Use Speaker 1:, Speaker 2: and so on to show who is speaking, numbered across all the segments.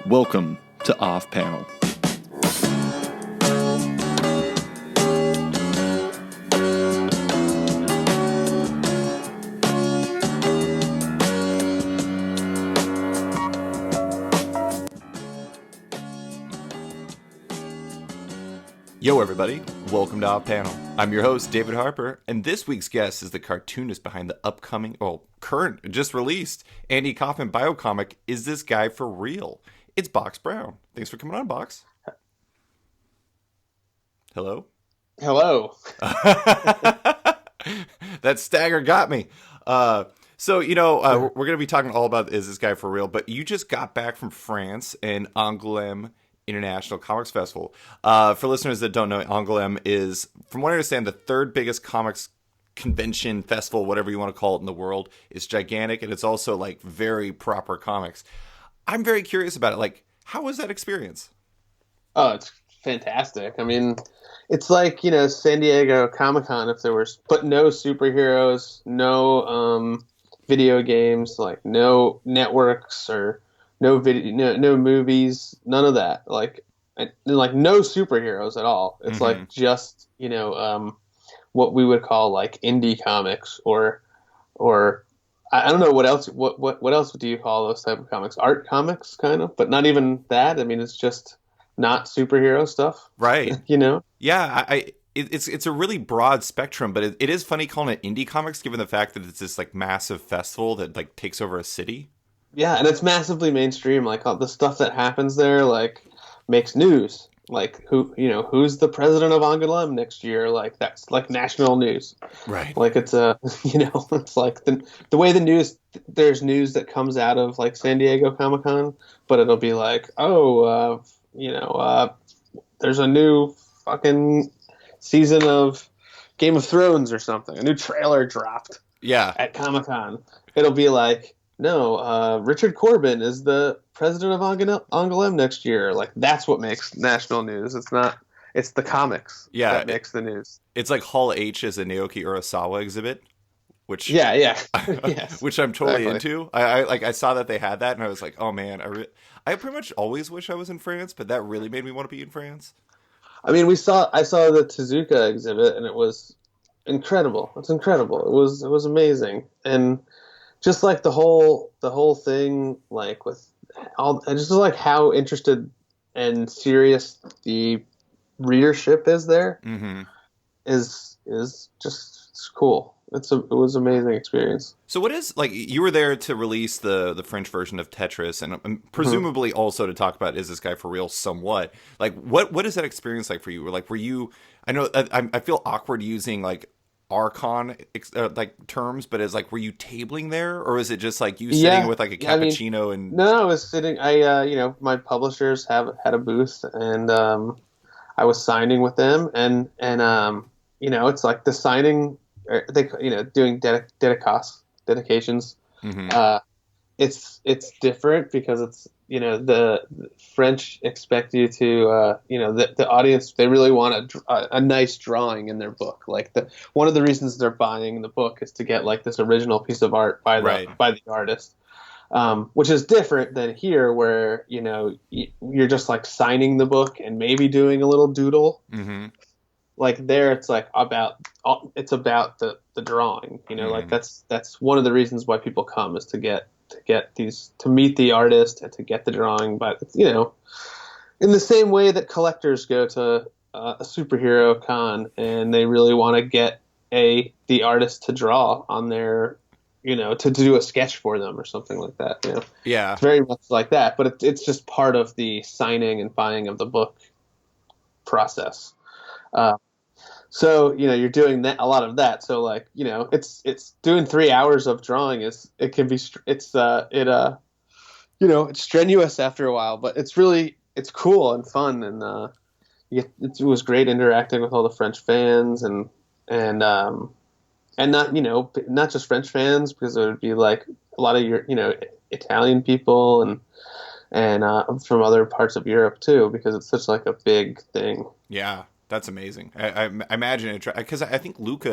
Speaker 1: Welcome to Off Panel. Yo everybody, welcome to Off Panel. I'm your host, David Harper, and this week's guest is the cartoonist behind the upcoming, current, just released, Andy Kaufman biocomic, Is This Guy For Real? It's Box Brown. Thanks for coming on, Box. Hello?
Speaker 2: Hello.
Speaker 1: That stagger got me. We're going to be talking all about Is This Guy For Real? But you just got back from France and Angoulême International Comics Festival. For listeners that don't know, Angoulême is, from what I understand, the third biggest comics convention, festival, whatever you want to call it in the world. It's gigantic, and it's also like very proper comics. I'm very curious about it. Like, how was that experience?
Speaker 2: Oh, it's fantastic. I mean, it's like, San Diego Comic-Con if there was, but no superheroes, no video games, like no networks or no video, no movies, none of that. Like no superheroes at all. It's like just, what we would call like indie comics or I don't know what else. What else do you call those type of comics? Art comics, kind of, but not even that. I mean, it's just not superhero stuff,
Speaker 1: right?
Speaker 2: Yeah,
Speaker 1: it's a really broad spectrum, but it is funny calling it indie comics, given the fact that it's this like massive festival that like takes over a city.
Speaker 2: Yeah, and it's massively mainstream. Like all the stuff that happens there, like makes news. Like who's the president of Angoulême next year? Like that's like national news.
Speaker 1: Right.
Speaker 2: Like it's it's like the way the news. There's news that comes out of like San Diego Comic-Con, but it'll be like, there's a new fucking season of Game of Thrones or something. A new trailer dropped.
Speaker 1: Yeah.
Speaker 2: At Comic-Con, it'll be like, no, Richard Corbin is the president of Angoulême next year. Like, that's what makes national news. It's the comics that makes the news.
Speaker 1: It's like Hall H is a Naoki Urasawa exhibit, which
Speaker 2: yes.
Speaker 1: which I'm totally into. I saw that they had that, and I was like, oh man, I pretty much always wish I was in France, but that really made me want to be in France.
Speaker 2: I mean, I saw the Tezuka exhibit, and it was incredible. It's incredible. It was amazing, and just like the whole thing, like with all, just like how interested and serious the readership is there, is just it's cool. It was an amazing experience.
Speaker 1: So what is, like, you were there to release the French version of Tetris, and presumably also to talk about Is This Guy For Real somewhat. Like, what is that experience like for you? Were you, I know I feel awkward using like Archon like terms, but is like, were you tabling there, or is it just like you sitting with like a cappuccino?
Speaker 2: No, I was sitting. My publishers had a booth, and I was signing with them, and it's like the signing. Doing dedications. It's different because it's the French expect you to the audience, they really want a nice drawing in their book. Like one of the reasons they're buying the book is to get like this original piece of art by the artist, which is different than here where you're just like signing the book and maybe doing a little doodle. Like there, it's like about the drawing, like that's one of the reasons why people come, is to meet the artist and to get the drawing. But in the same way that collectors go to a superhero con and they really want to get the artist to draw on their, to do a sketch for them or something like that.
Speaker 1: Yeah,
Speaker 2: it's very much like that, but it's just part of the signing and buying of the book process. So you're doing a lot of that. So like it's doing 3 hours of drawing it's strenuous after a while, but it's cool and fun, and it was great interacting with all the French fans and not just French fans, because it would be like a lot of your Italian people and from other parts of Europe too, because it's such like a big thing.
Speaker 1: Yeah. That's amazing. I imagine it because I think Luca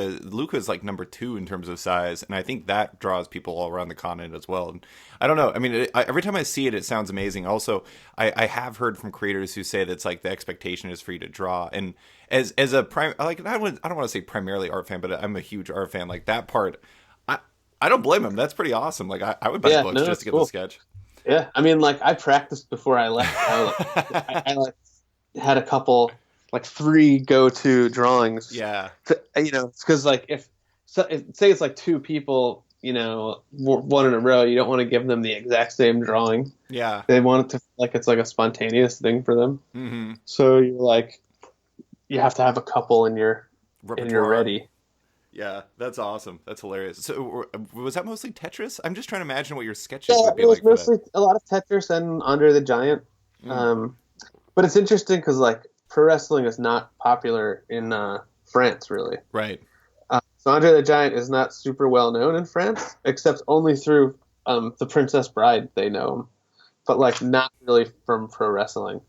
Speaker 1: is like number two in terms of size, and I think that draws people all around the continent as well. And I don't know. I mean, every time I see it, it sounds amazing. Also, I have heard from creators who say that's like the expectation is for you to draw. And as a prime, like I don't want to say primarily art fan, but I'm a huge art fan. Like that part, I don't blame him. That's pretty awesome. Like I would buy
Speaker 2: Yeah,
Speaker 1: books
Speaker 2: no,
Speaker 1: just
Speaker 2: that's
Speaker 1: to get the
Speaker 2: cool.
Speaker 1: sketch.
Speaker 2: Yeah, I mean, like I practiced before I left. I like had a couple, like three go-to drawings.
Speaker 1: Yeah,
Speaker 2: It's because like if say it's like two people, one in a row, you don't want to give them the exact same drawing.
Speaker 1: yeah.
Speaker 2: They want it to feel like it's like a spontaneous thing for them.
Speaker 1: Mm-hmm.
Speaker 2: So you have to have a couple in your
Speaker 1: Repertoire.
Speaker 2: ready.
Speaker 1: Yeah, that's awesome. That's hilarious. So, was that mostly Tetris? I'm just trying to imagine what your sketches
Speaker 2: Yeah,
Speaker 1: would be
Speaker 2: it was
Speaker 1: like for that.
Speaker 2: mostly a lot of Tetris and Andre the Giant.
Speaker 1: Mm,
Speaker 2: Um, but it's interesting because like pro wrestling is not popular in France really.
Speaker 1: right.
Speaker 2: So Andre the Giant is not super well known in France, except only through the Princess Bride they know him, but like not really from pro wrestling,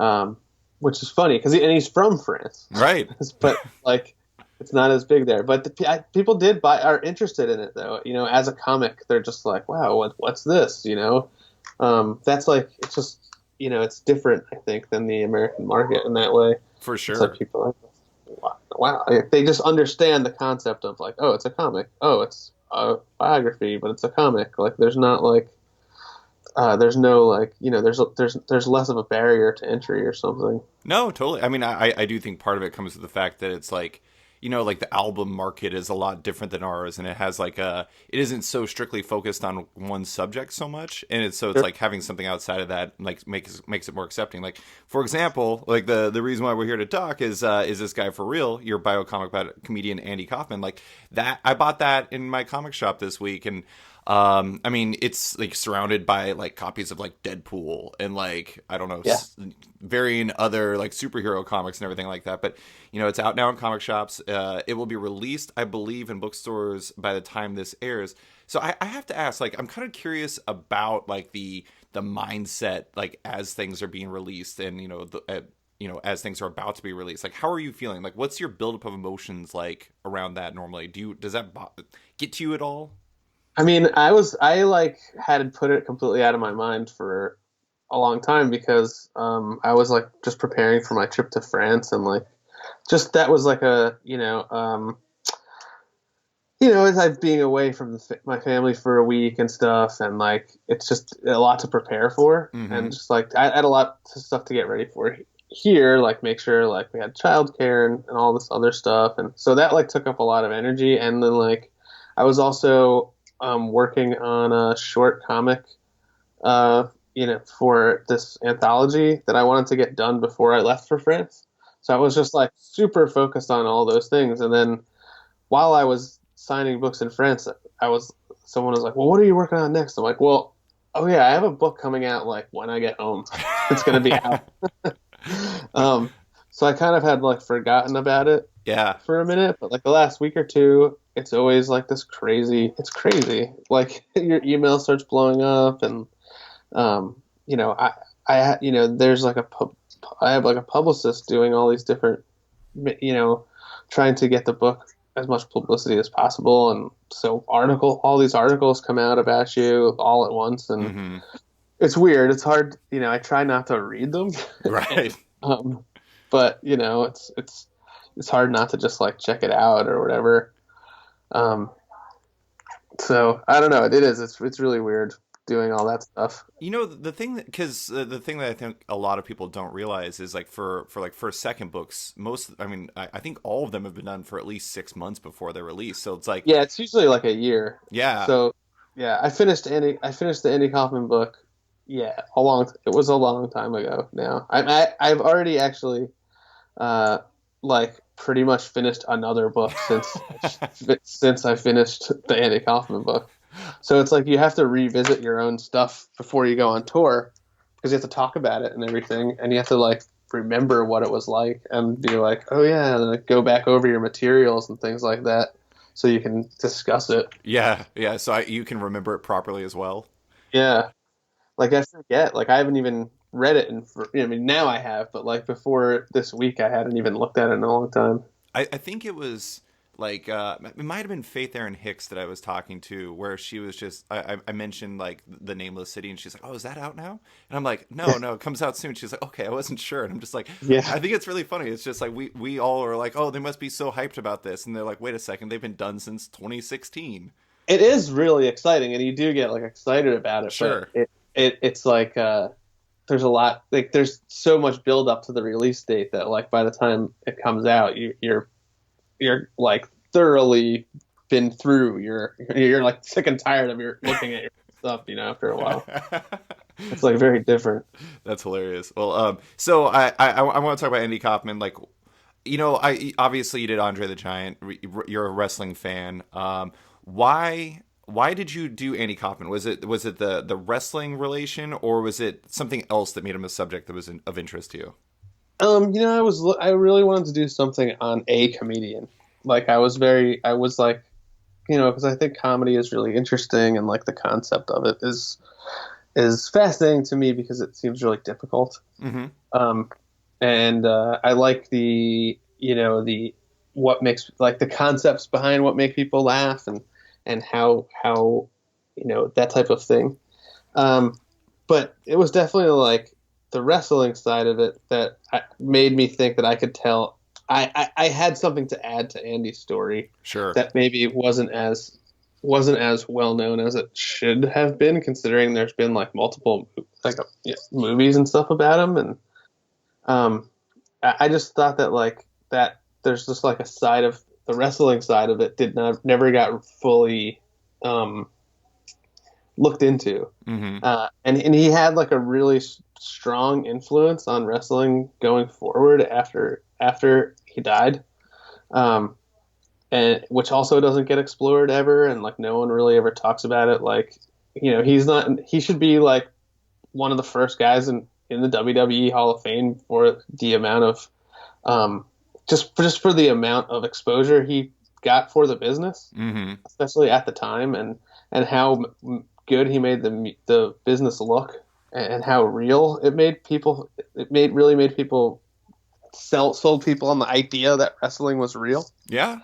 Speaker 2: um, which is funny because he's from France,
Speaker 1: Right.
Speaker 2: but like it's not as big there. But people are interested in it though. As a comic, they're just like, wow, what's this? That's like it's just it's different I think than the American market in that way.
Speaker 1: For
Speaker 2: It's like
Speaker 1: sure.
Speaker 2: people are like, wow. They just understand the concept of like, oh, it's a comic. Oh, it's a biography, but it's a comic. Like, there's not like, there's no like, there's less of a barrier to entry or something.
Speaker 1: No, totally. I mean, I do think part of it comes to the fact that it's like, like the album market is a lot different than ours, and it has like it isn't so strictly focused on one subject so much, and it's
Speaker 2: Sure.
Speaker 1: like having something outside of that like makes it more accepting. Like for example, like the reason why we're here to talk is this guy for real, your biocomic about comedian Andy Kaufman. Like that, I bought that in my comic shop this week, and I mean, it's like surrounded by like copies of like Deadpool and like I don't know,
Speaker 2: Yeah.
Speaker 1: varying other like superhero comics and everything like that. But it's out now in comic shops. It will be released, I believe, in bookstores by the time this airs. So I have to ask, like, I'm kind of curious about like the mindset, like as things are being released, and as things are about to be released. Like, how are you feeling? Like, what's your buildup of emotions like around that normally? Does that get to you at all?
Speaker 2: I mean, I like had put it completely out of my mind for a long time because I was like just preparing for my trip to France and like just that was like a as I'm being away from my family for a week and stuff, and like it's just a lot to prepare for,
Speaker 1: Mm-hmm.
Speaker 2: and just like I had a lot of stuff to get ready for here, like make sure like we had childcare and all this other stuff, and so that like took up a lot of energy, and then like I was also working on a short comic, for this anthology that I wanted to get done before I left for France, so I was just like super focused on all those things, and then while I was signing books in France, someone was like, "Well, what are you working on next?" I'm like, "Well, oh yeah, I have a book coming out like when I get home. It's gonna be out." Um, so I kind of had like forgotten about it
Speaker 1: Yeah.
Speaker 2: for a minute, but like the last week or two, it's always like this crazy. It's crazy. Like your email starts blowing up, and um, you know, there's like I have like a publicist doing all these different, you know, trying to get the book as much publicity as possible, and so all these articles come out about you all at once, and
Speaker 1: Mm-hmm.
Speaker 2: it's weird. It's hard. I try not to read them,
Speaker 1: Right.
Speaker 2: um, but it's hard not to just like check it out or whatever. Um, so I don't know. It is. It's really weird doing all that stuff.
Speaker 1: The thing that because the thing that I think a lot of people don't realize is like for like first second books, I think all of them have been done for at least 6 months before they're released. So it's like
Speaker 2: Yeah, it's usually like a year.
Speaker 1: yeah,
Speaker 2: So yeah, I finished the Andy Kaufman book. Yeah, it was a long time ago now. I've already actually like pretty much finished another book since I finished the Andy Kaufman book. So it's like you have to revisit your own stuff before you go on tour because you have to talk about it and everything, and you have to like remember what it was like and be like, oh yeah, and like go back over your materials and things like that so you can discuss it.
Speaker 1: yeah. So you can remember it properly as well.
Speaker 2: Yeah, like I forget, like I haven't even read it, and I mean, now I have, but like before this week, I hadn't even looked at it in a long time.
Speaker 1: I think it was like it might have been Faith Erin Hicks that I was talking to, where she was just I mentioned like the Nameless City, and she's like, "Oh, is that out now?" And I'm like, "No, no, it comes out soon." She's like, "Okay, I wasn't sure," and I'm just like,
Speaker 2: Yeah,
Speaker 1: I think it's really funny. It's just like we all are like, "Oh, they must be so hyped about this," and they're like, "Wait a second, they've been done since 2016."
Speaker 2: it is really exciting, and you do get like excited about it, but
Speaker 1: Sure.
Speaker 2: it's like there's a lot, like there's so much build up to the release date that like by the time it comes out, you're like thoroughly been through. You're like sick and tired of your looking at your stuff, after a while. It's like very different.
Speaker 1: That's hilarious. Well, so I want to talk about Andy Kaufman. Like, I obviously you did Andre the Giant. You're a wrestling fan. Why did you do Andy Kaufman? Was it the wrestling relation, or was it something else that made him a subject that was of interest to you?
Speaker 2: I really wanted to do something on a comedian. Like I was like, because I think comedy is really interesting, and like the concept of it is fascinating to me because it seems really difficult.
Speaker 1: Mm-hmm.
Speaker 2: And I like the what makes, like, the concepts behind what make people laugh, and how that type of thing. But it was definitely like the wrestling side of it that made me think that I could tell. I had something to add to Andy's story
Speaker 1: Sure.
Speaker 2: that maybe wasn't as well known as it should have been, considering there's been like multiple like movies and stuff about him. And I just thought that like that there's just like a side of the wrestling side of it never got fully looked into.
Speaker 1: Mm-hmm.
Speaker 2: And he had like a really strong influence on wrestling going forward after he died. And which also doesn't get explored ever, and like no one really ever talks about it. Like, he should be like one of the first guys in the WWE Hall of Fame for the amount of just for the amount of exposure he got for the business,
Speaker 1: Mm-hmm.
Speaker 2: especially at the time, and how good he made the business look, and how real it made people. Really made people sold people on the idea that wrestling was real.
Speaker 1: Yeah.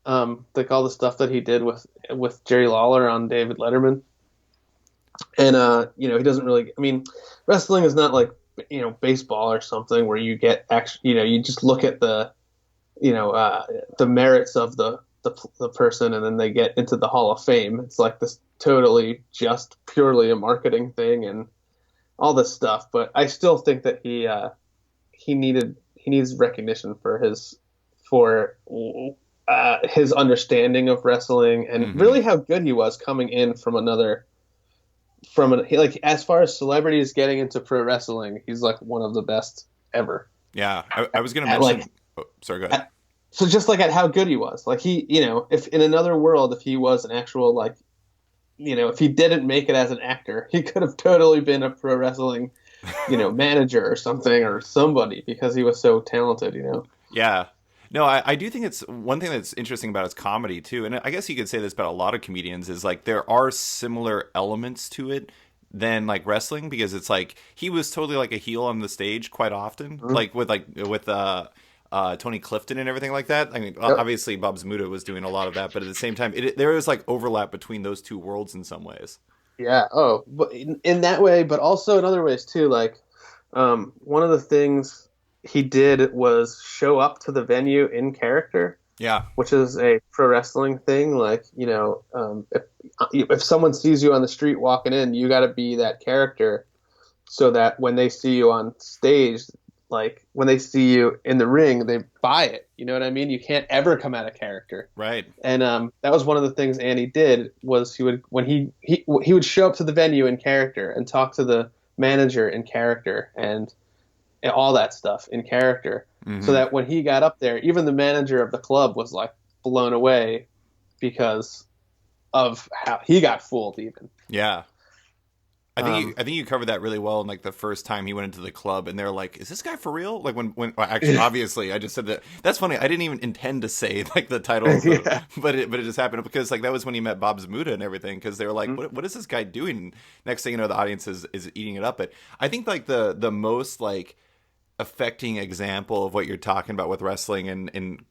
Speaker 2: Like all the stuff that he did with Jerry Lawler on David Letterman. And he doesn't really, I mean, wrestling is not like, baseball or something where you get actually, you just look at the merits of the person, and then they get into the Hall of Fame. It's like this totally just purely a marketing thing and all this stuff. But I still think that he needs recognition for his understanding of wrestling, and
Speaker 1: Mm-hmm.
Speaker 2: really how good he was coming in like, as far as celebrities getting into pro wrestling, he's like one of the best ever.
Speaker 1: Yeah. I was going to mention.
Speaker 2: Like,
Speaker 1: sorry, go ahead.
Speaker 2: so just like at how good he was, like he, if in another world, if he was an actual, like, if he didn't make it as an actor, he could have totally been a pro wrestling, manager or something, or somebody, because he was so talented.
Speaker 1: Yeah. No, I do think it's one thing that's interesting about his comedy too, and I guess you could say this about a lot of comedians, is like there are similar elements to it than like wrestling, because it's like he was totally like a heel on the stage quite often,
Speaker 2: Mhm.
Speaker 1: like with Tony Clifton and everything like that. I mean,
Speaker 2: Yep.
Speaker 1: obviously Bob Zmuda was doing a lot of that, but at the same time, there is like overlap between those two worlds in some ways.
Speaker 2: Yeah. Oh, but in that way, but also in other ways too. Like, one of the things he did was show up to the venue in character,
Speaker 1: Yeah.
Speaker 2: which is a pro wrestling thing. Like, if someone sees you on the street walking in, you got to be that character, so that when they see you on stage, like when they see you in the ring, they buy it. You know what I mean? You can't ever come out of character.
Speaker 1: Right.
Speaker 2: And that was one of the things Andy did, was he would show up to the venue in character and talk to the manager in character, and all that stuff in character, so
Speaker 1: Mm-hmm.
Speaker 2: that when he got up there, even the manager of the club was like blown away because of how he got fooled even.
Speaker 1: Yeah. I think you covered that really well in like the first time he went into the club, and they're like, "Is this guy for real?" Like when well, actually, obviously, I just said that. That's funny. I didn't even intend to say like the title of the,
Speaker 2: Yeah.
Speaker 1: but it just happened because like that was when he met Bob Zmuda and everything. Because they were like,
Speaker 2: Mhm.
Speaker 1: what is this guy doing? Next thing you know, the audience is eating it up. But I think like the most like affecting example of what you're talking about with wrestling and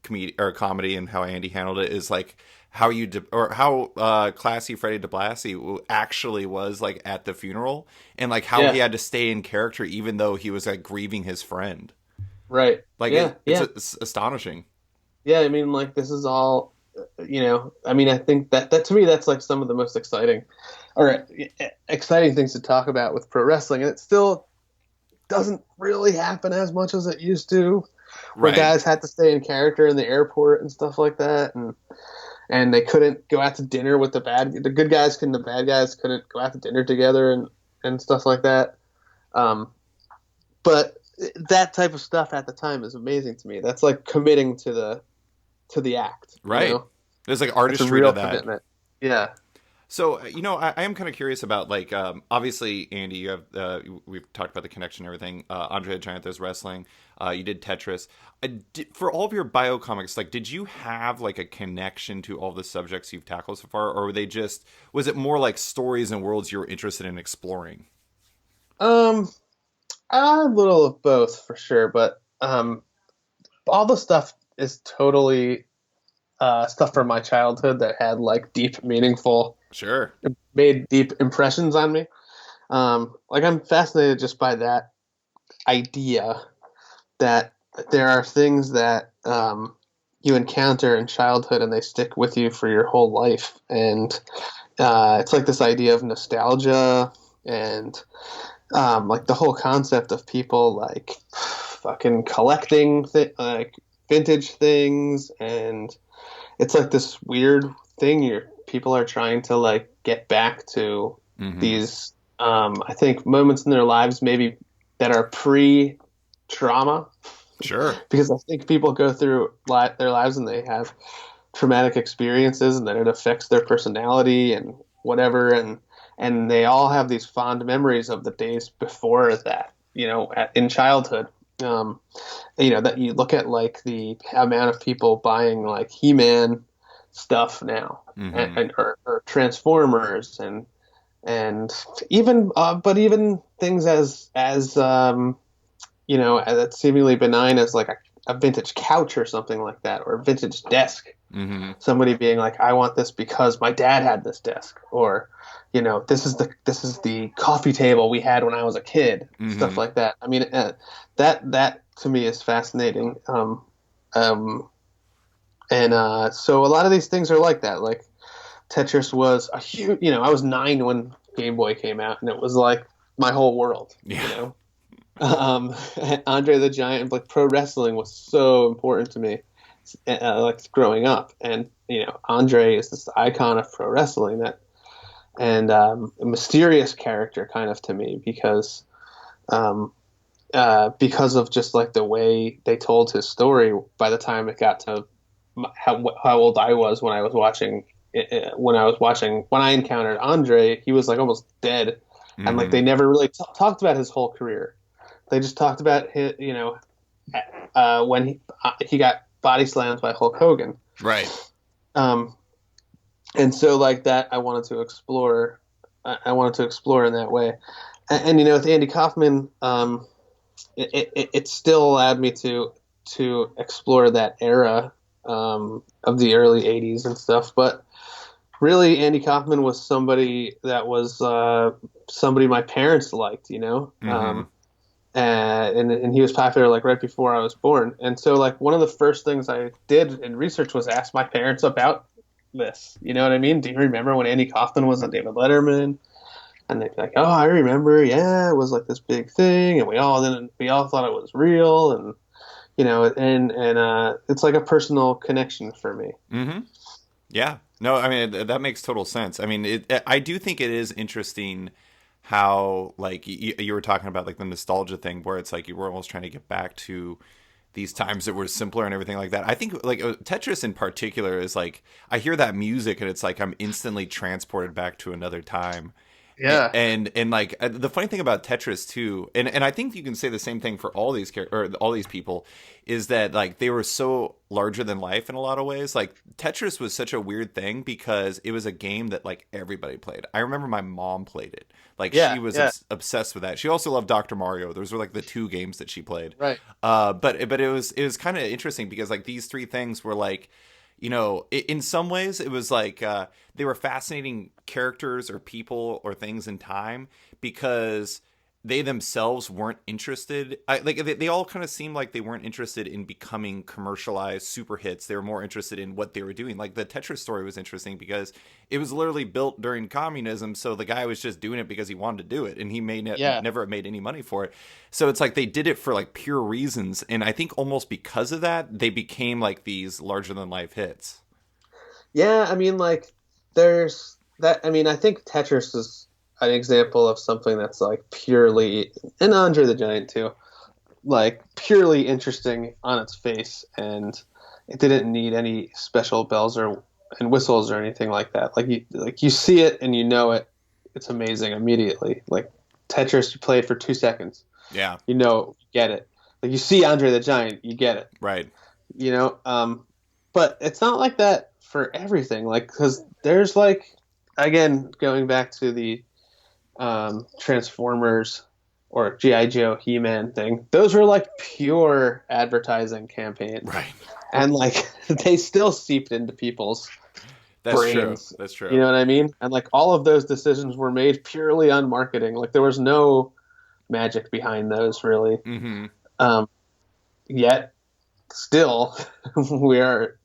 Speaker 1: comedy and how Andy handled it is like how or how classy Freddie DeBlassie actually was like at the funeral, and like how he
Speaker 2: Yeah.
Speaker 1: had to stay in character even though he was like grieving his friend.
Speaker 2: Right.
Speaker 1: Like
Speaker 2: Yeah. Yeah.
Speaker 1: it's astonishing.
Speaker 2: Yeah. I mean, like this is all, I mean, I think that to me that's like some of the most exciting, or exciting things to talk about with pro wrestling, and it still doesn't really happen as much as it used to, where
Speaker 1: Right.
Speaker 2: guys had to stay in character in the airport and stuff like that, and they couldn't go out to dinner with the good guys couldn't, the bad guys couldn't go out to dinner together and stuff like that. Um, but that type of stuff at the time is amazing to me. That's like committing to the act,
Speaker 1: Right. There's like
Speaker 2: It's a
Speaker 1: artistry to
Speaker 2: real
Speaker 1: that.
Speaker 2: commitment. Yeah.
Speaker 1: So, I am kind of curious about like, obviously, Andy, you have we've talked about the connection and everything. Andre the Giant, there's wrestling. You did Tetris. For all of your biocomics, like, did you have like a connection to all the subjects you've tackled so far, or were they just was it more like stories and worlds you were interested in exploring?
Speaker 2: Um, a little of both for sure, but all the stuff is totally stuff from my childhood that had like deep, meaningful,
Speaker 1: Sure.
Speaker 2: made deep impressions on me. Like I'm fascinated just by that idea that there are things that you encounter in childhood and they stick with you for your whole life, and it's like this idea of nostalgia and like the whole concept of people like fucking collecting like vintage things, and it's like this weird thing you're people are trying to like get back to
Speaker 1: Mm-hmm.
Speaker 2: these I think moments in their lives maybe that are pre trauma,
Speaker 1: Sure.
Speaker 2: because I think people go through their lives and they have traumatic experiences and then it affects their personality and whatever, and they all have these fond memories of the days before that, in childhood. um, that you look at like the amount of people buying like He-Man stuff now,
Speaker 1: Mm-hmm.
Speaker 2: or Transformers, and even but even things as seemingly benign as like a vintage couch or something like that, or a vintage desk.
Speaker 1: Mm-hmm.
Speaker 2: Somebody being like, I want this because my dad had this desk, or this is the coffee table we had when I was a kid, stuff
Speaker 1: Mm-hmm.
Speaker 2: like that. I mean, that to me is fascinating. Um, and so a lot of these things are like that. Like Tetris was a huge, I was 9 when Game Boy came out, and it was like my whole world.
Speaker 1: Yeah.
Speaker 2: Um, Andre the Giant, like pro wrestling was so important to me, like growing up, and Andre is this icon of pro wrestling, that and a mysterious character kind of to me, um, because of just like the way they told his story. By the time it got to how old I was when I was watching when I encountered Andre, he was like almost dead, and like
Speaker 1: Mm-hmm.
Speaker 2: they never really talked about his whole career. They just talked about his, when he got body slammed by Hulk Hogan.
Speaker 1: Right.
Speaker 2: Um, and so like that, I wanted to explore. I wanted to explore in that way, and with Andy Kaufman, it still allowed me to explore that era of the early '80s and stuff. But really, Andy Kaufman was somebody that was somebody my parents liked,
Speaker 1: Mm-hmm.
Speaker 2: and he was popular like right before I was born. And so like one of the first things I did in research was ask my parents about this. You know what I mean? Do you remember when Andy Kaufman was on David Letterman? And they'd be like, "Oh, I remember. Yeah, it was like this big thing, and we all thought it was real, and it's like a personal connection for me."
Speaker 1: Mm-hmm. Yeah. No, I mean that makes total sense. I mean, I do think it is interesting how like you were talking about like the nostalgia thing where it's like you were almost trying to get back to these times that were simpler and everything like that. I think like Tetris in particular is like I hear that music and it's like I'm instantly transported back to another time.
Speaker 2: Yeah.
Speaker 1: And like the funny thing about Tetris too, and I think you can say the same thing for all these or all these people, is that like they were so larger than life in a lot of ways. Like Tetris was such a weird thing because it was a game that like everybody played. I remember my mom played it. Like she
Speaker 2: Yeah.
Speaker 1: was
Speaker 2: Yeah.
Speaker 1: obsessed with that. She also loved Dr. Mario. Those were like the two games that she played.
Speaker 2: Right.
Speaker 1: But it was kind of interesting because like these three things were like, in some ways it was like they were fascinating characters or people or things in time because they themselves weren't interested. They all kind of seemed like they weren't interested in becoming commercialized super hits. They were more interested in what they were doing. Like the Tetris story was interesting because it was literally built during communism, so the guy was just doing it because he wanted to do it, and he may
Speaker 2: Yeah.
Speaker 1: never have made any money for it. So it's like they did it for like pure reasons, and I think almost because of that, they became like these larger than life hits.
Speaker 2: Yeah. I mean, like, there's that. I mean, I think Tetris is an example of something that's like purely, and Andre the Giant too, like purely interesting on its face, and it didn't need any special bells or and whistles or anything like that. Like you see it and you know it. It's amazing immediately. Like Tetris, you play it for 2 seconds,
Speaker 1: Yeah,
Speaker 2: you know, you get it. Like you see Andre the Giant, you get it.
Speaker 1: right.
Speaker 2: You know, but it's not like that for everything. Like because there's like again going back to the Transformers or GI Joe He-Man thing. Those were like pure advertising campaigns,
Speaker 1: Right.
Speaker 2: and like they still seeped into people's
Speaker 1: That's true.
Speaker 2: brains.
Speaker 1: That's
Speaker 2: You
Speaker 1: true.
Speaker 2: know what I mean? And like all of those decisions were made purely on marketing. Like there was no magic behind those really.
Speaker 1: Mm-hmm.
Speaker 2: Um, Yet still we are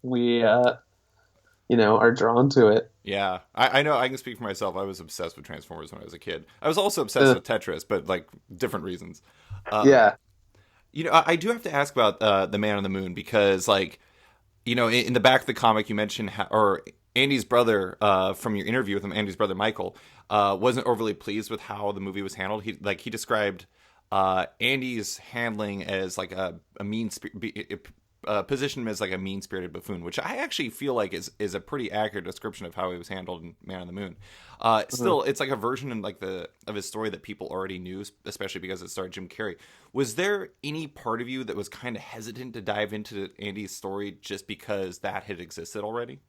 Speaker 2: drawn to it.
Speaker 1: Yeah, I know. I can speak for myself. I was obsessed with Transformers when I was a kid. I was also obsessed
Speaker 2: Uh,
Speaker 1: with Tetris, but like different reasons. Um,
Speaker 2: yeah.
Speaker 1: I do have to ask about the Man on the Moon because, like, in the back of the comic, you mentioned or Andy's brother from your interview with him, Andy's brother Michael, wasn't overly pleased with how the movie was handled. He described Andy's handling as like a mean positioned him as like a mean spirited buffoon, which I actually feel like is a pretty accurate description of how he was handled in Man on the Moon.
Speaker 2: Mhm.
Speaker 1: Still, it's like a version in like of his story that people already knew, especially because it starred Jim Carrey. Was there any part of you that was kind of hesitant to dive into Andy's story just because that had existed already?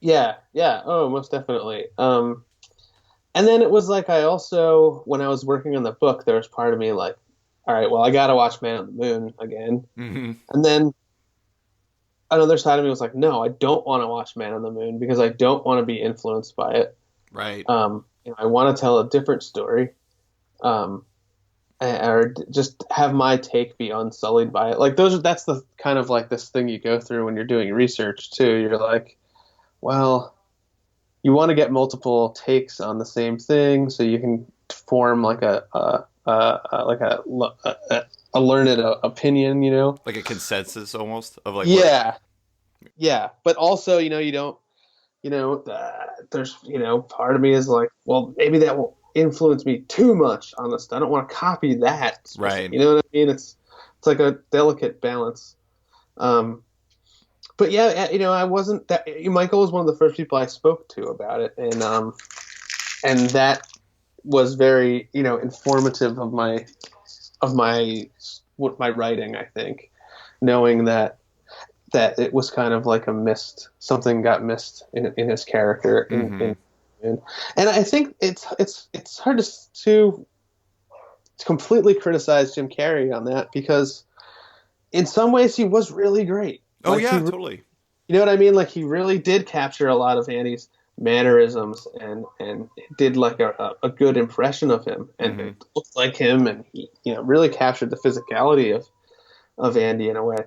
Speaker 2: Yeah, yeah. Oh, most definitely. And then it was like I also, when I was working on the book, there was part of me like, all right, well, I got to watch Man on the Moon again.
Speaker 1: Hmm.
Speaker 2: And then another side of me was like, no, I don't want to watch Man on the Moon because I don't want to be influenced by it.
Speaker 1: Right.
Speaker 2: I want to tell a different story, um, or just have my take be unsullied by it. Like that's the kind of like this thing you go through when you're doing research too. You're like, well, you want to get multiple takes on the same thing so you can form like a learned opinion, you know?
Speaker 1: Like a consensus almost of like what.
Speaker 2: Yeah, yeah. But also, you don't, there's, part of me is like, well, maybe that will influence me too much on this. I don't want to copy that specific.
Speaker 1: Right.
Speaker 2: You know what I mean? It's like a delicate balance. Um, but yeah, I wasn't that. Michael was one of the first people I spoke to about it, and that was very, informative of my writing. I think, knowing that it was kind of like something got missed in his character,
Speaker 1: Hmm.
Speaker 2: and I think it's hard to completely criticize Jim Carrey on that because in some ways he was really great.
Speaker 1: Oh
Speaker 2: Like
Speaker 1: yeah, totally.
Speaker 2: you know what I mean? Like he really did capture a lot of Andy's mannerisms and did like a good impression of him and
Speaker 1: Hmm.
Speaker 2: it looked like him and he really captured the physicality of Andy in a way.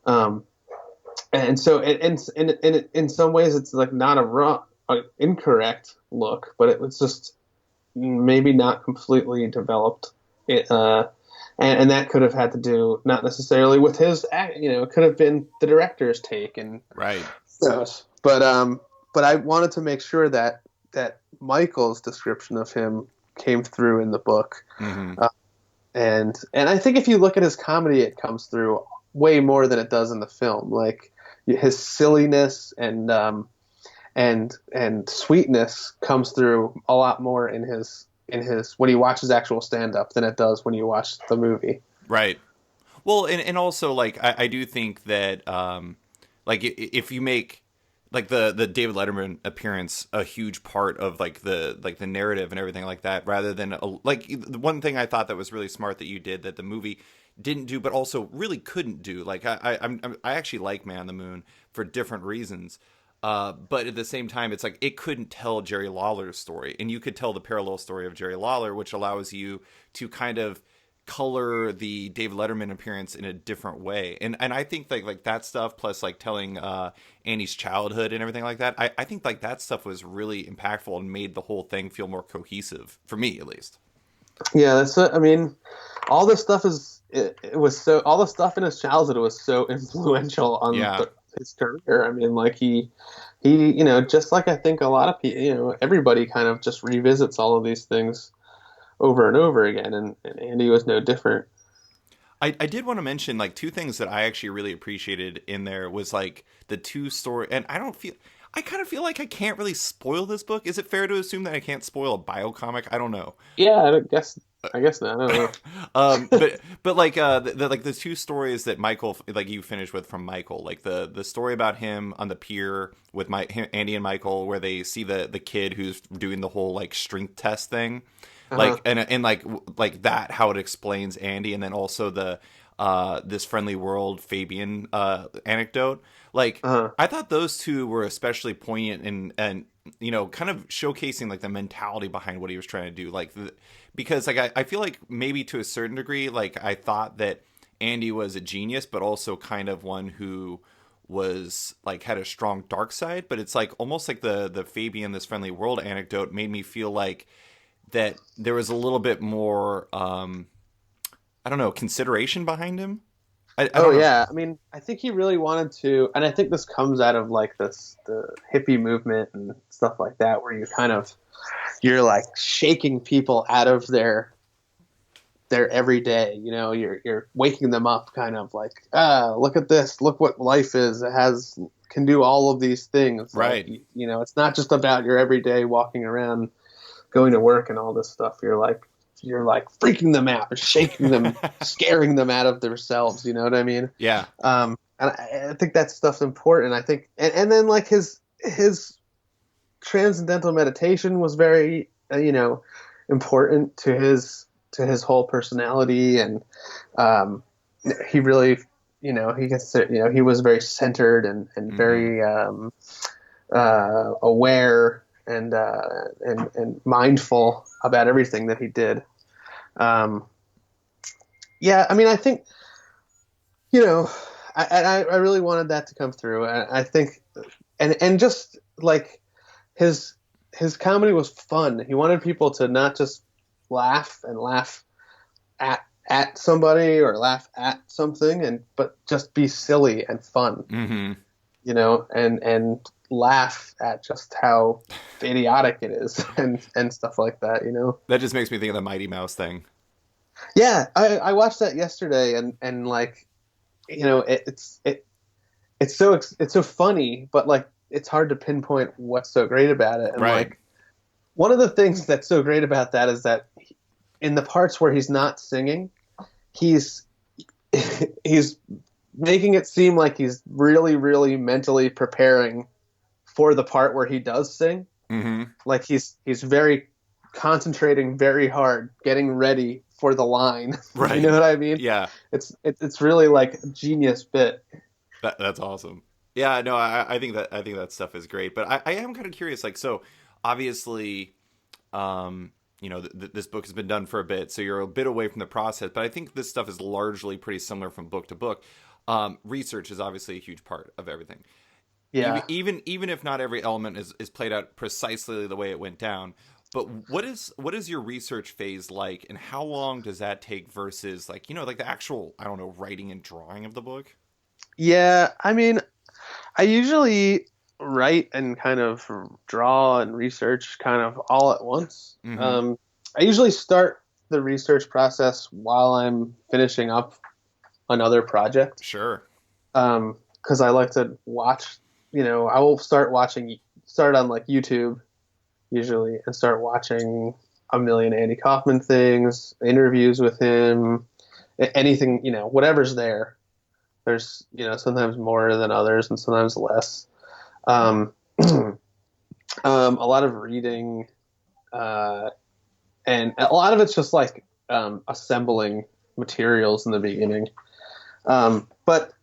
Speaker 2: Um, and so in some ways it's like not a wrong, incorrect look, but it was just maybe not completely developed. It, and that could have had to do not necessarily with his it could have been the director's take and
Speaker 1: Right.
Speaker 2: yes. But I wanted to make sure that Michael's description of him came through in the book,
Speaker 1: Hmm.
Speaker 2: uh, and I think if you look at his comedy, it comes through way more than it does in the film. Like his silliness and sweetness comes through a lot more in in his when he watches actual stand up than it does when you watch the movie.
Speaker 1: Right. Well, and also like I do think that like if you make like the David Letterman appearance a huge part of like the narrative and everything like that, rather than like the one thing I thought that was really smart that you did that the movie didn't do, but also really couldn't do. Like I actually like Man on the Moon for different reasons. But at the same time, it's like it couldn't tell Jerry Lawler's story, and you could tell the parallel story of Jerry Lawler, which allows you to kind of color the David Letterman appearance in a different way. And I think like that stuff plus like telling Annie's childhood and everything like that, I think like that stuff was really impactful and made the whole thing feel more cohesive for me at least.
Speaker 2: Yeah, that's what, I mean, all this stuff it was so all the stuff in his childhood was so influential on
Speaker 1: Yeah.
Speaker 2: his career. I mean, like he just like I think a lot of people, everybody kind of just revisits all of these things over and over again, and Andy was no different.
Speaker 1: I did want to mention like two things that I actually really appreciated in there was like the two story, and I kind of feel like I can't really spoil this book. Is it fair to assume that I can't spoil a biocomic? I don't know.
Speaker 2: Yeah, I guess not. I don't
Speaker 1: But like like the two stories that Michael like you finished with from Michael, like the story about him on the pier with Andy and Michael, where they see the kid who's doing the whole like strength test thing,
Speaker 2: know.
Speaker 1: like and like that how it explains Andy, and then also the this friendly world Fabian anecdote. Like
Speaker 2: Uh-huh.
Speaker 1: I thought those two were especially poignant and kind of showcasing like the mentality behind what he was trying to do, like because like I feel like maybe to a certain degree like I thought that Andy was a genius but also kind of one who was like had a strong dark side, but it's like almost like the Fabian this friendly world anecdote made me feel like that there was a little bit more I don't know, consideration behind him. I
Speaker 2: Oh
Speaker 1: don't know.
Speaker 2: yeah, I mean, I think he really wanted to, and I think this comes out of like the hippie movement and stuff like that, where you're like shaking people out of their everyday. You're waking them up, kind of like, look at this, look what life is. It can do all of these things. Like,
Speaker 1: Right.
Speaker 2: it's not just about your everyday walking around, going to work and all this stuff. You're like freaking them out, or shaking them, scaring them out of themselves. You know what I mean?
Speaker 1: Yeah.
Speaker 2: And I think that stuff's important. I think, and then like his transcendental meditation was very, important to his whole personality, and um, he really, he was very centered and
Speaker 1: Hmm.
Speaker 2: very aware and mindful about everything that he did. Um, yeah, I mean, I think you know, I really wanted that to come through. I think, and just like his his comedy was fun. He wanted people to not just laugh at somebody or laugh at something, but just be silly and fun,
Speaker 1: Hmm.
Speaker 2: and laugh at just how idiotic it is and stuff like that.
Speaker 1: That just makes me think of the Mighty Mouse thing.
Speaker 2: Yeah, I watched that yesterday, and like it's so funny, but like it's hard to pinpoint what's so great about it. And
Speaker 1: Right.
Speaker 2: like one of the things that's so great about that is that in the parts where he's not singing, he's he's making it seem like he's really, really mentally preparing for the part where he does sing.
Speaker 1: Hmm.
Speaker 2: Like he's very concentrating very hard, getting ready for the line. You know
Speaker 1: Right.
Speaker 2: what I mean?
Speaker 1: Yeah.
Speaker 2: It's really like a genius bit.
Speaker 1: That's awesome. Yeah, no, I think that stuff is great. But I am kind of curious, like, so obviously, this book has been done for a bit, so you're a bit away from the process. But I think this stuff is largely pretty similar from book to book. Research is obviously a huge part of everything.
Speaker 2: Yeah.
Speaker 1: Even if not every element is played out precisely the way it went down. But what is your research phase like, and how long does that take versus like like the actual I don't know writing and drawing of the book?
Speaker 2: Yeah, I mean, I usually write and kind of draw and research kind of all at once.
Speaker 1: Mm-hmm.
Speaker 2: I usually start the research process while I'm finishing up another project.
Speaker 1: Sure.
Speaker 2: Because I like to watch, I will start on like YouTube usually and start watching a million Andy Kaufman things, interviews with him, anything, whatever's there. There's, sometimes more than others and sometimes less. Um, a lot of reading, and a lot of it's just like assembling materials in the beginning. But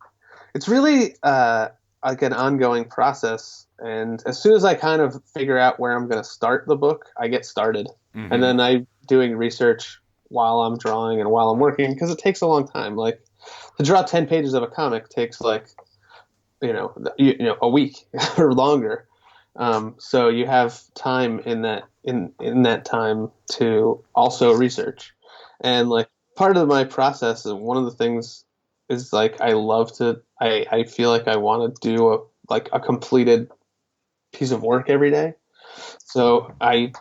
Speaker 2: it's really like an ongoing process. And as soon as I kind of figure out where I'm going to start the book, I get started.
Speaker 1: Mm-hmm.
Speaker 2: And then I'm doing research while I'm drawing and while I'm working, because it takes a long time. Like to draw 10 pages of a comic takes like, a week or longer. So you have time in that time to also research. And like part of my process, and one of the things is like I feel like I want to do a completed piece of work every day. So I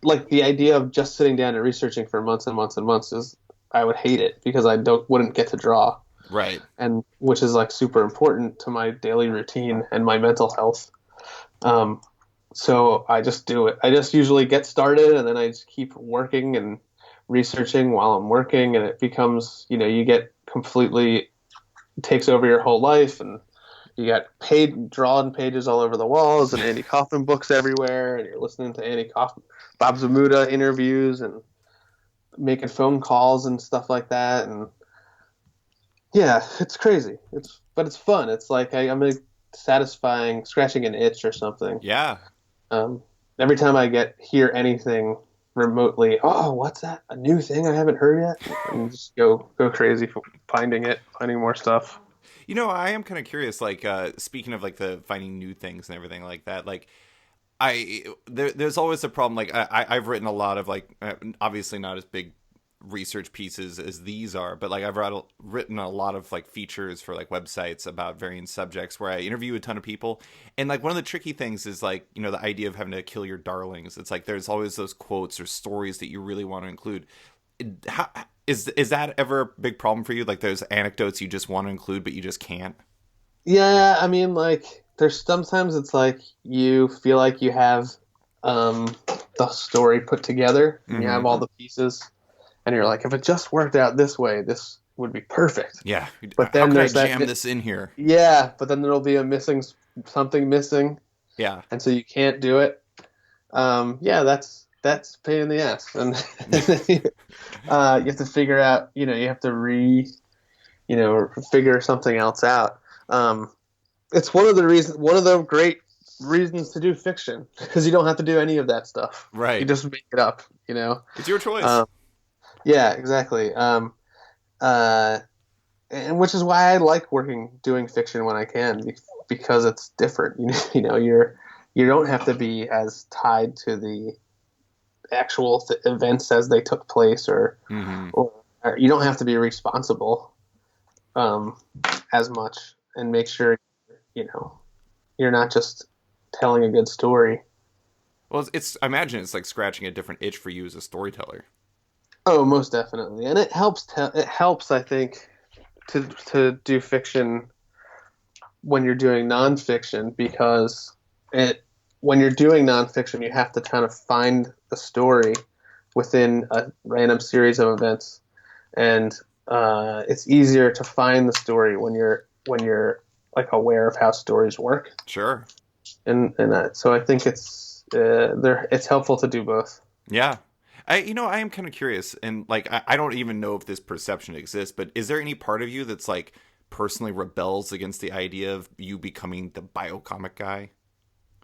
Speaker 2: like the idea of just sitting down and researching for months and months and months I would hate it because I wouldn't get to draw.
Speaker 1: Right.
Speaker 2: And which is like super important to my daily routine and my mental health. So I just do it. I just usually get started and then I just keep working and researching while I'm working, and it becomes, you get completely takes over your whole life, and you got drawn pages all over the walls and Andy Kaufman books everywhere, and you're listening to Andy Kaufman, Bob Zamuda interviews and making phone calls and stuff like that. And yeah, it's crazy. But it's fun. It's like I'm like satisfying scratching an itch or something.
Speaker 1: Yeah.
Speaker 2: Every time I hear anything remotely, oh, what's that? A new thing I haven't heard yet? And just go crazy for finding more stuff.
Speaker 1: I am kind of curious, like, speaking of like the finding new things and everything like that, like there's always a problem. Like I've written a lot of like, obviously not as big research pieces as these are, but like I've written a lot of like features for like websites about varying subjects where I interview a ton of people. And like one of the tricky things is like, the idea of having to kill your darlings. It's like there's always those quotes or stories that you really want to include. How, is that ever a big problem for you? Like there's anecdotes you just want to include but you just can't?
Speaker 2: Yeah, I mean, like there's sometimes it's like you feel like you have the story put together and you have all the pieces. And you're like, if it just worked out this way, this would be perfect.
Speaker 1: Yeah.
Speaker 2: But then
Speaker 1: how can I
Speaker 2: there's
Speaker 1: jam this in here?
Speaker 2: Yeah, but then there'll be something missing.
Speaker 1: Yeah.
Speaker 2: And so you can't do it. Yeah, that's a pain in the ass. And you have to figure out, you have to figure something else out. It's one of the great reasons to do fiction, because you don't have to do any of that stuff.
Speaker 1: Right.
Speaker 2: You just make it up,
Speaker 1: It's your choice.
Speaker 2: Yeah, exactly. And which is why I like doing fiction when I can, because it's different. You don't have to be as tied to the actual events as they took place, or you don't have to be responsible as much, and make sure you're not just telling a good story.
Speaker 1: Well, I imagine it's like scratching a different itch for you as a storyteller.
Speaker 2: Oh, most definitely, and it helps. I think, to do fiction when you're doing nonfiction, because when you're doing nonfiction, you have to kind of find the story within a random series of events, and it's easier to find the story when you're like aware of how stories work.
Speaker 1: Sure.
Speaker 2: And so I think it's helpful to do both.
Speaker 1: Yeah. I am kind of curious, and like I don't even know if this perception exists, but is there any part of you that's like personally rebels against the idea of you becoming the biocomic guy?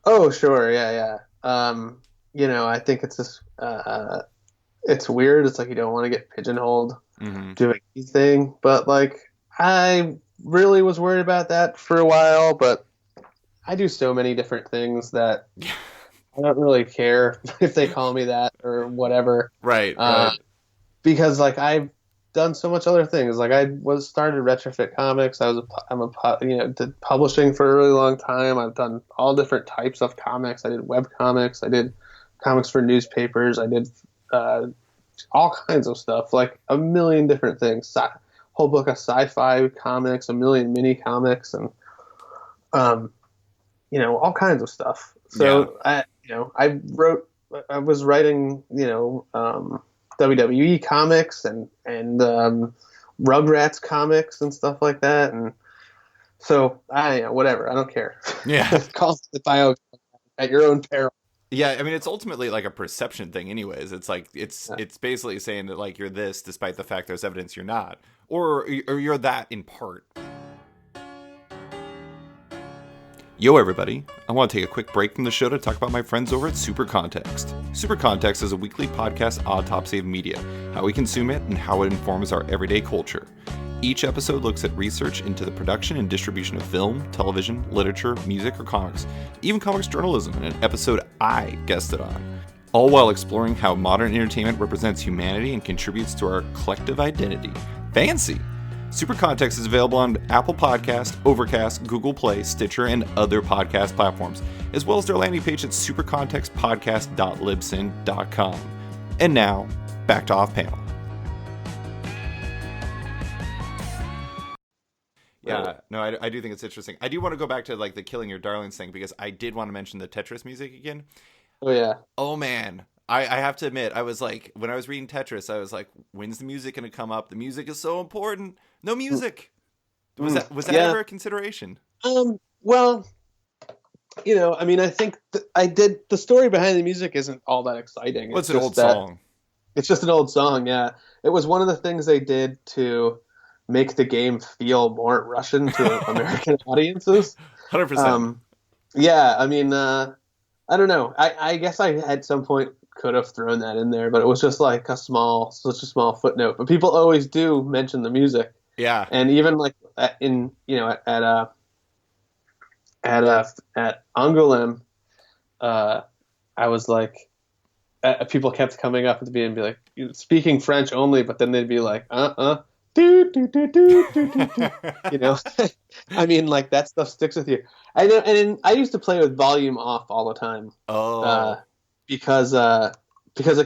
Speaker 2: Oh, sure, yeah. I think it's just it's weird. It's like you don't want to get pigeonholed doing anything, but like I really was worried about that for a while, but I do so many different things that I don't really care if they call me that or whatever.
Speaker 1: Right.
Speaker 2: Because like I've done so much other things. Like I started Retrofit Comics. Did publishing for a really long time. I've done all different types of comics. I did web comics. I did comics for newspapers. I did all kinds of stuff, like a million different things. Whole book of sci-fi comics, a million mini comics, and all kinds of stuff. So I wrote I was writing, WWE comics and Rugrats comics and stuff like that, and so whatever. I don't care.
Speaker 1: Yeah.
Speaker 2: Call it the bio at your own peril.
Speaker 1: Yeah, I mean it's ultimately like a perception thing anyways. It's like it's
Speaker 2: Yeah.
Speaker 1: it's basically saying that like you're this despite the fact there's evidence you're not. Or you're that in part. Yo, everybody. I want to take a quick break from the show to talk about my friends over at Super Context. Super Context is a weekly podcast autopsy of media, how we consume it, and how it informs our everyday culture. Each episode looks at research into the production and distribution of film, television, literature, music, or comics, even comics journalism in an episode I guested on, all while exploring how modern entertainment represents humanity and contributes to our collective identity. Fancy! Super Context is available on Apple Podcast, Overcast, Google Play, Stitcher, and other podcast platforms, as well as their landing page at supercontextpodcast.libsyn.com. And now, back to Off Panel. Yeah, no, I do think it's interesting. I do want to go back to like the Killing Your Darlings thing because I did want to mention the Tetris music again.
Speaker 2: Oh yeah.
Speaker 1: Oh man. I have to admit, I was like, when I was reading Tetris, I was like, when's the music going to come up? The music is so important. No music. Was that
Speaker 2: Yeah.
Speaker 1: ever a consideration?
Speaker 2: Well, I mean, I think the story behind the music isn't all that exciting.
Speaker 1: Well, it's an old song.
Speaker 2: It's just an old song, yeah. It was one of the things they did to make the game feel more Russian to American audiences.
Speaker 1: 100%.
Speaker 2: Yeah, I mean, I don't know. I guess I at some point could have thrown that in there, but it was just like such a small footnote. But people always do mention the music.
Speaker 1: Yeah.
Speaker 2: And even like at Angoulême, I was like, people kept coming up to me and be like, speaking French only, but then they'd be like, do do do do do do do. I mean, like that stuff sticks with you. I know, and I used to play with volume off all the time.
Speaker 1: Oh.
Speaker 2: Because it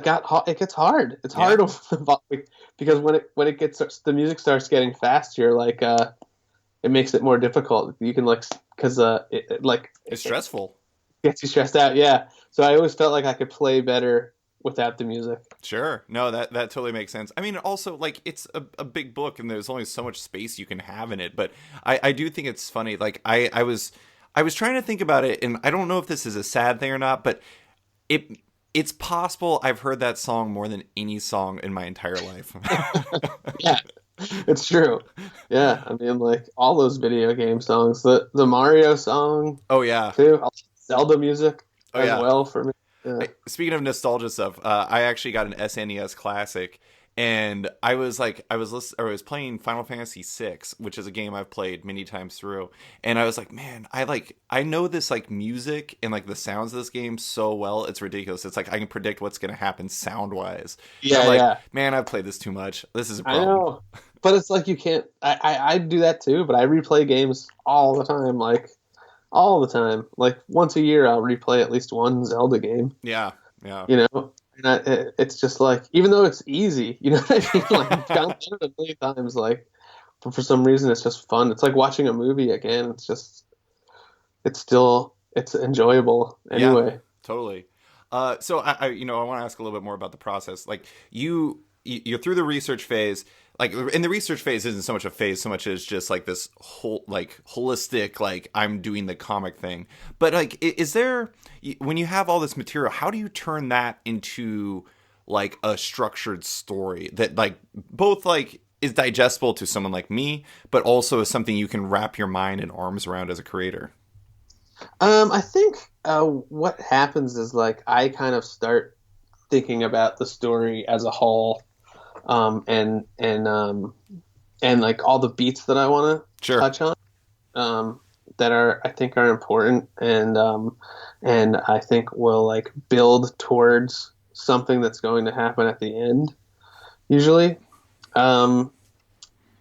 Speaker 2: gets hard. It's hard over the volume because when it gets the music starts getting faster, like it makes it more difficult. You can because
Speaker 1: It's stressful.
Speaker 2: It gets you stressed out. Yeah. So I always felt like I could play better without the music.
Speaker 1: Sure. No, that totally makes sense. I mean, also, like, it's a big book, and there's only so much space you can have in it. But I do think it's funny. Like, I was trying to think about it, and I don't know if this is a sad thing or not, but it's possible I've heard that song more than any song in my entire life.
Speaker 2: Yeah, it's true. Yeah, I mean, like, all those video game songs. The Mario song.
Speaker 1: Oh, yeah.
Speaker 2: Too. Zelda music as
Speaker 1: yeah.
Speaker 2: well for me. Yeah.
Speaker 1: Speaking of nostalgia stuff, I actually got an SNES Classic, and I was playing Final Fantasy VI, which is a game I've played many times through, and I was like, man, I know this like music and like the sounds of this game so well, it's ridiculous. It's like I can predict what's gonna happen sound wise.
Speaker 2: Yeah,
Speaker 1: like, man, I've played this too much. This is a problem.
Speaker 2: I know, but it's like you can't. I do that too, but I replay games all the time, all the time. Like once a year, I'll replay at least one Zelda game.
Speaker 1: Yeah.
Speaker 2: And it's just like, even though it's easy, you know what I mean? Like I've done it a million times, but for some reason it's just fun. It's like watching a movie again. It's enjoyable anyway.
Speaker 1: Yeah, totally. So I want to ask a little bit more about the process. Like you're through the research phase. Like, and the research phase isn't so much a phase, so much as just like this whole like holistic, like I'm doing the comic thing. But like, is there, when you have all this material, how do you turn that into like a structured story that like both like is digestible to someone like me, but also is something you can wrap your mind and arms around as a creator?
Speaker 2: I think what happens is like I kind of start thinking about the story as a whole. And like all the beats that I want to touch on, that I think are important and I think will like build towards something that's going to happen at the end, usually. And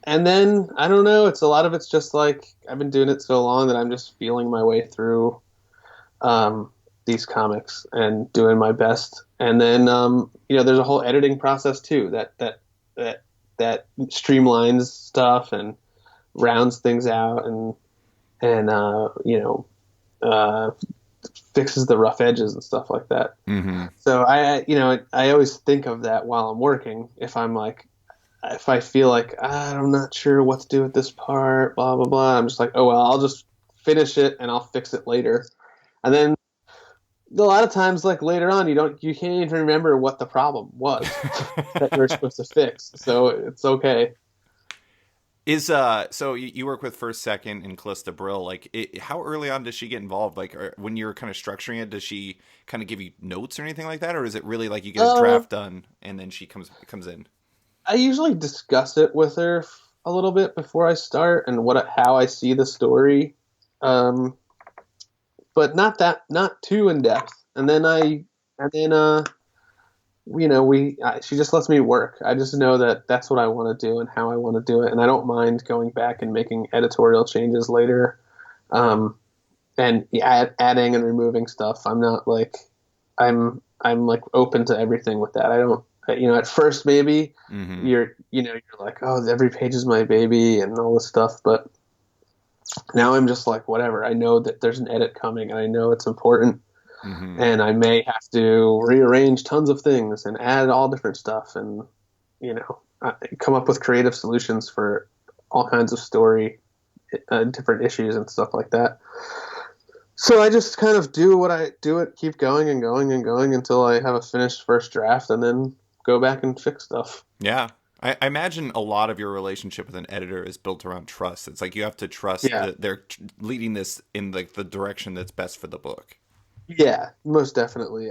Speaker 2: then I don't know. It's a lot of it's just like I've been doing it so long that I'm just feeling my way through these comics and doing my best. And then there's a whole editing process too that streamlines stuff and rounds things out and fixes the rough edges and stuff like that.
Speaker 1: Mm-hmm.
Speaker 2: So I always think of that while I'm working. If I feel like I'm not sure what to do with this part, blah blah blah, I'm just like, oh well, I'll just finish it and I'll fix it later. And then a lot of times, like later on, you can't even remember what the problem was that you're supposed to fix. So it's okay.
Speaker 1: So you work with First Second and Callista Brill. Like, how early on does she get involved? Like, when you're kind of structuring it, does she kind of give you notes or anything like that, or is it really like you get a
Speaker 2: Uh,
Speaker 1: draft done and then she comes in?
Speaker 2: I usually discuss it with her a little bit before I start and how I see the story, um, but not too in depth. And then she just lets me work. I just know that that's what I want to do and how I want to do it, and I don't mind going back and making editorial changes later, um, and adding and removing stuff. I'm like open to everything with that. I don't, at first maybe
Speaker 1: Mm-hmm.
Speaker 2: you're like, oh, every page is my baby and all this stuff, but now I'm just like, whatever. I know that there's an edit coming, and I know it's important,
Speaker 1: Mm-hmm.
Speaker 2: and I may have to rearrange tons of things and add all different stuff, and come up with creative solutions for all kinds of story, different issues and stuff like that. So I just kind of keep going and going and going until I have a finished first draft, and then go back and fix stuff.
Speaker 1: Yeah. I imagine a lot of your relationship with an editor is built around trust. It's like you have to trust
Speaker 2: Yeah,
Speaker 1: that they're leading this in like the direction that's best for the book.
Speaker 2: yeah, most definitely.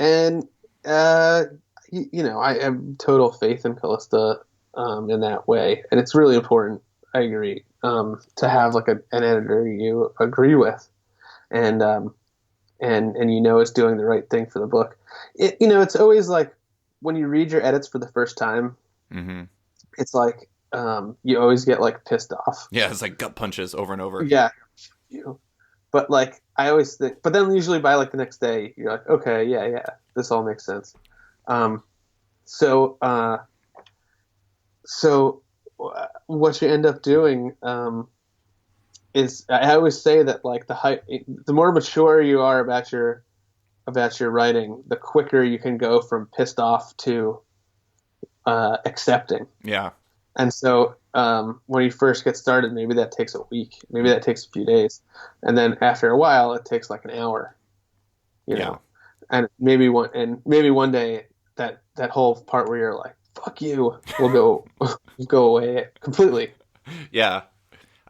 Speaker 2: And uh, I have total faith in Callista, in that way, and it's really important. I agree, to have like an editor you agree with, and is doing the right thing for the book. It's always like when you read your edits for the first time,
Speaker 1: Mm-hmm.
Speaker 2: it's like, you always get like pissed off.
Speaker 1: Yeah, it's like gut punches over and over.
Speaker 2: Yeah, you. But like I always think, but then usually by like the next day, you're like, okay, yeah, yeah, this all makes sense. Um, so uh, what you end up doing, is I always say that like the more mature you are about your writing, the quicker you can go from pissed off to accepting.
Speaker 1: Yeah.
Speaker 2: And so, when you first get started, maybe that takes a week, maybe that takes a few days, and then after a while, it takes like an hour, you
Speaker 1: Yeah.
Speaker 2: know, and maybe one day that whole part where you're like, "Fuck you," will go away completely.
Speaker 1: Yeah.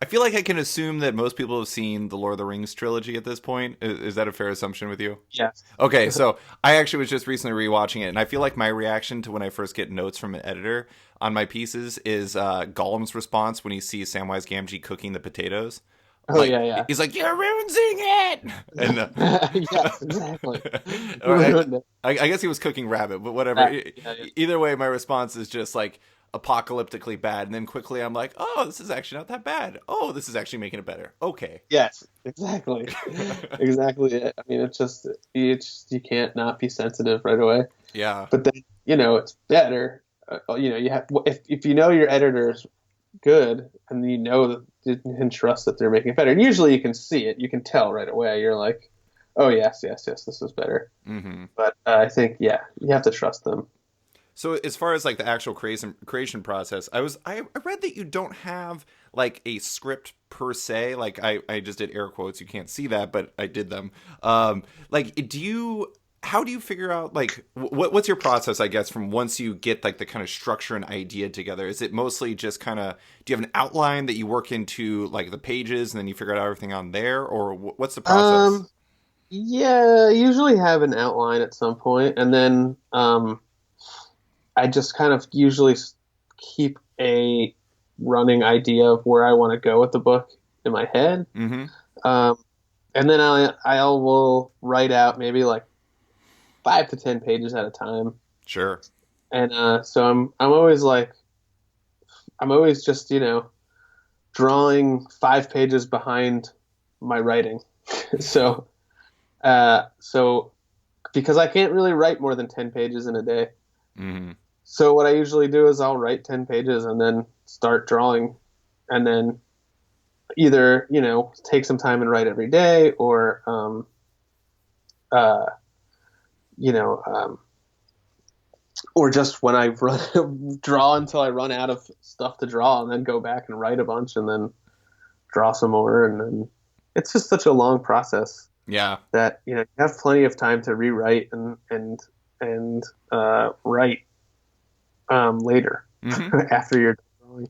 Speaker 1: I feel like I can assume that most people have seen the Lord of the Rings trilogy at this point. Is that a fair assumption with you?
Speaker 2: Yes.
Speaker 1: Okay, so I actually was just recently rewatching it, and I feel like my reaction to when I first get notes from an editor on my pieces is Gollum's response when he sees Samwise Gamgee cooking the potatoes.
Speaker 2: Oh
Speaker 1: Like
Speaker 2: yeah, yeah.
Speaker 1: he's like, "You're ruining it," and
Speaker 2: Yes, exactly.
Speaker 1: or
Speaker 2: Ruined it.
Speaker 1: I guess he was cooking rabbit, but whatever.
Speaker 2: Yeah, yeah, yeah.
Speaker 1: Either way, my response is just like apocalyptically bad, and then quickly I'm like, "Oh, this is actually not that bad. Oh, this is actually making it better." Okay.
Speaker 2: Yes, exactly. Exactly it. I mean, you can't not be sensitive right away.
Speaker 1: Yeah.
Speaker 2: But then, it's better. You have, if you know your editor's good, and you know that you can trust that they're making it better. And usually you can see it. You can tell right away. You're like, oh yes, yes, yes, this is better.
Speaker 1: Mm-hmm.
Speaker 2: But I think, yeah, you have to trust them.
Speaker 1: So as far as like the actual creation process, I read that you don't have like a script per se. Like I just did air quotes. You can't see that, but I did them. Like how do you figure out like what's your process, I guess, from once you get like the kind of structure and idea together? Is it mostly just kind of, do you have an outline that you work into like the pages and then you figure out everything on there, or what's the process?
Speaker 2: Yeah, I usually have an outline at some point, and then, I just kind of usually keep a running idea of where I want to go with the book in my head.
Speaker 1: Mm-hmm.
Speaker 2: Um, and then I will write out maybe like 5 to 10 pages at a time.
Speaker 1: Sure.
Speaker 2: And so I'm always just, drawing 5 pages behind my writing. so so because I can't really write more than 10 pages in a day.
Speaker 1: Mm-hmm.
Speaker 2: So what I usually do is I'll write 10 pages and then start drawing, and then either, take some time and write every day, or you know, or just when I draw until I run out of stuff to draw, and then go back and write a bunch, and then draw some more, and then it's just such a long process.
Speaker 1: Yeah.
Speaker 2: That you have plenty of time to rewrite and write later
Speaker 1: Mm-hmm.
Speaker 2: after you're drawing.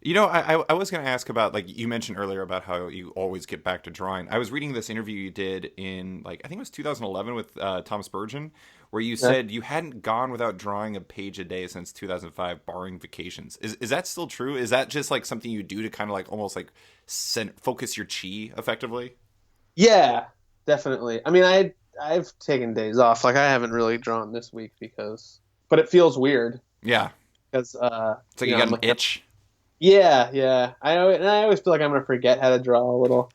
Speaker 1: I was going to ask about, like, you mentioned earlier about how you always get back to drawing. I was reading this interview you did in, like, I think it was 2011 with Tom Spurgeon, where you said you hadn't gone without drawing a page a day since 2005, barring vacations. Is that still true? Is that just, like, something you do to kind of, like, almost, like, focus your chi effectively?
Speaker 2: Yeah, definitely. I mean, I've taken days off. Like I haven't really drawn this week but it feels weird
Speaker 1: Yeah.
Speaker 2: because
Speaker 1: It's like you got
Speaker 2: I'm
Speaker 1: an
Speaker 2: like,
Speaker 1: itch.
Speaker 2: yeah, yeah. I always feel like I'm gonna forget how to draw a little,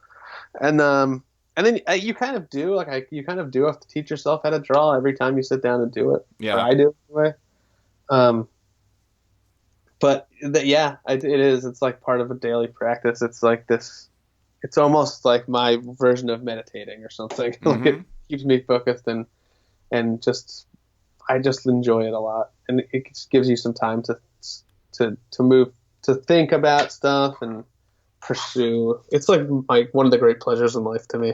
Speaker 2: and then you kind of do you kind of do have to teach yourself how to draw every time you sit down and do it. Or
Speaker 1: Yeah.
Speaker 2: I do anyway. Um, but yeah, it is. It's like part of a daily practice. It's like this. It's almost like my version of meditating or something. Like
Speaker 1: Mm-hmm.
Speaker 2: it keeps me focused and just I just enjoy it a lot, and it just gives you some time to move, to think about stuff and pursue. It's like one of the great pleasures in life to me.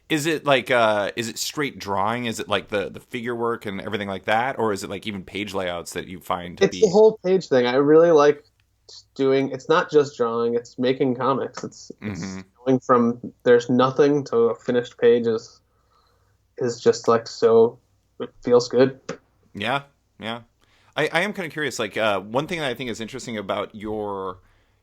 Speaker 1: Is it like is it straight drawing? Is it like the figure work and everything like that, or is it like even page layouts that you find to
Speaker 2: It's the
Speaker 1: be?
Speaker 2: whole page thing. I really like doing. It's not just drawing. It's making comics. It's
Speaker 1: Mm-hmm.
Speaker 2: going from there's nothing to a finished page is just like so. It feels good.
Speaker 1: Yeah, yeah. I am kind of curious. Like one thing that I think is interesting about your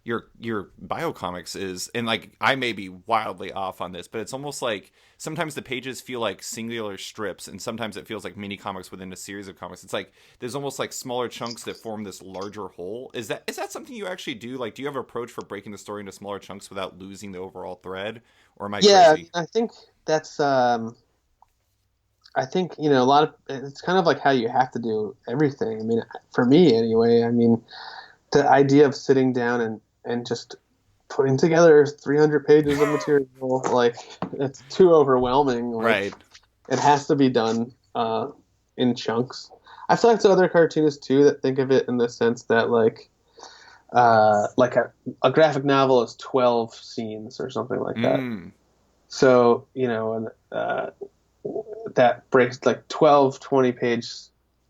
Speaker 1: biocomics is, and like I may be wildly off on this, but it's almost like sometimes the pages feel like singular strips, and sometimes it feels like mini comics within a series of comics. It's like there's almost like smaller chunks that form this larger whole. Is that something you actually do? Like, do you have an approach for breaking the story into smaller chunks without losing the overall thread, or am I
Speaker 2: Yeah,
Speaker 1: crazy?
Speaker 2: I think that's. I think a lot of it's kind of like how you have to do everything. I mean, for me anyway. I mean, the idea of sitting down and just putting together 300 pages of material, like it's too overwhelming. Like
Speaker 1: Right.
Speaker 2: it has to be done in chunks. I've talked to other cartoonists too that think of it in the sense that like a graphic novel is 12 scenes or something like that.
Speaker 1: Mm.
Speaker 2: So and that breaks like 12 20-page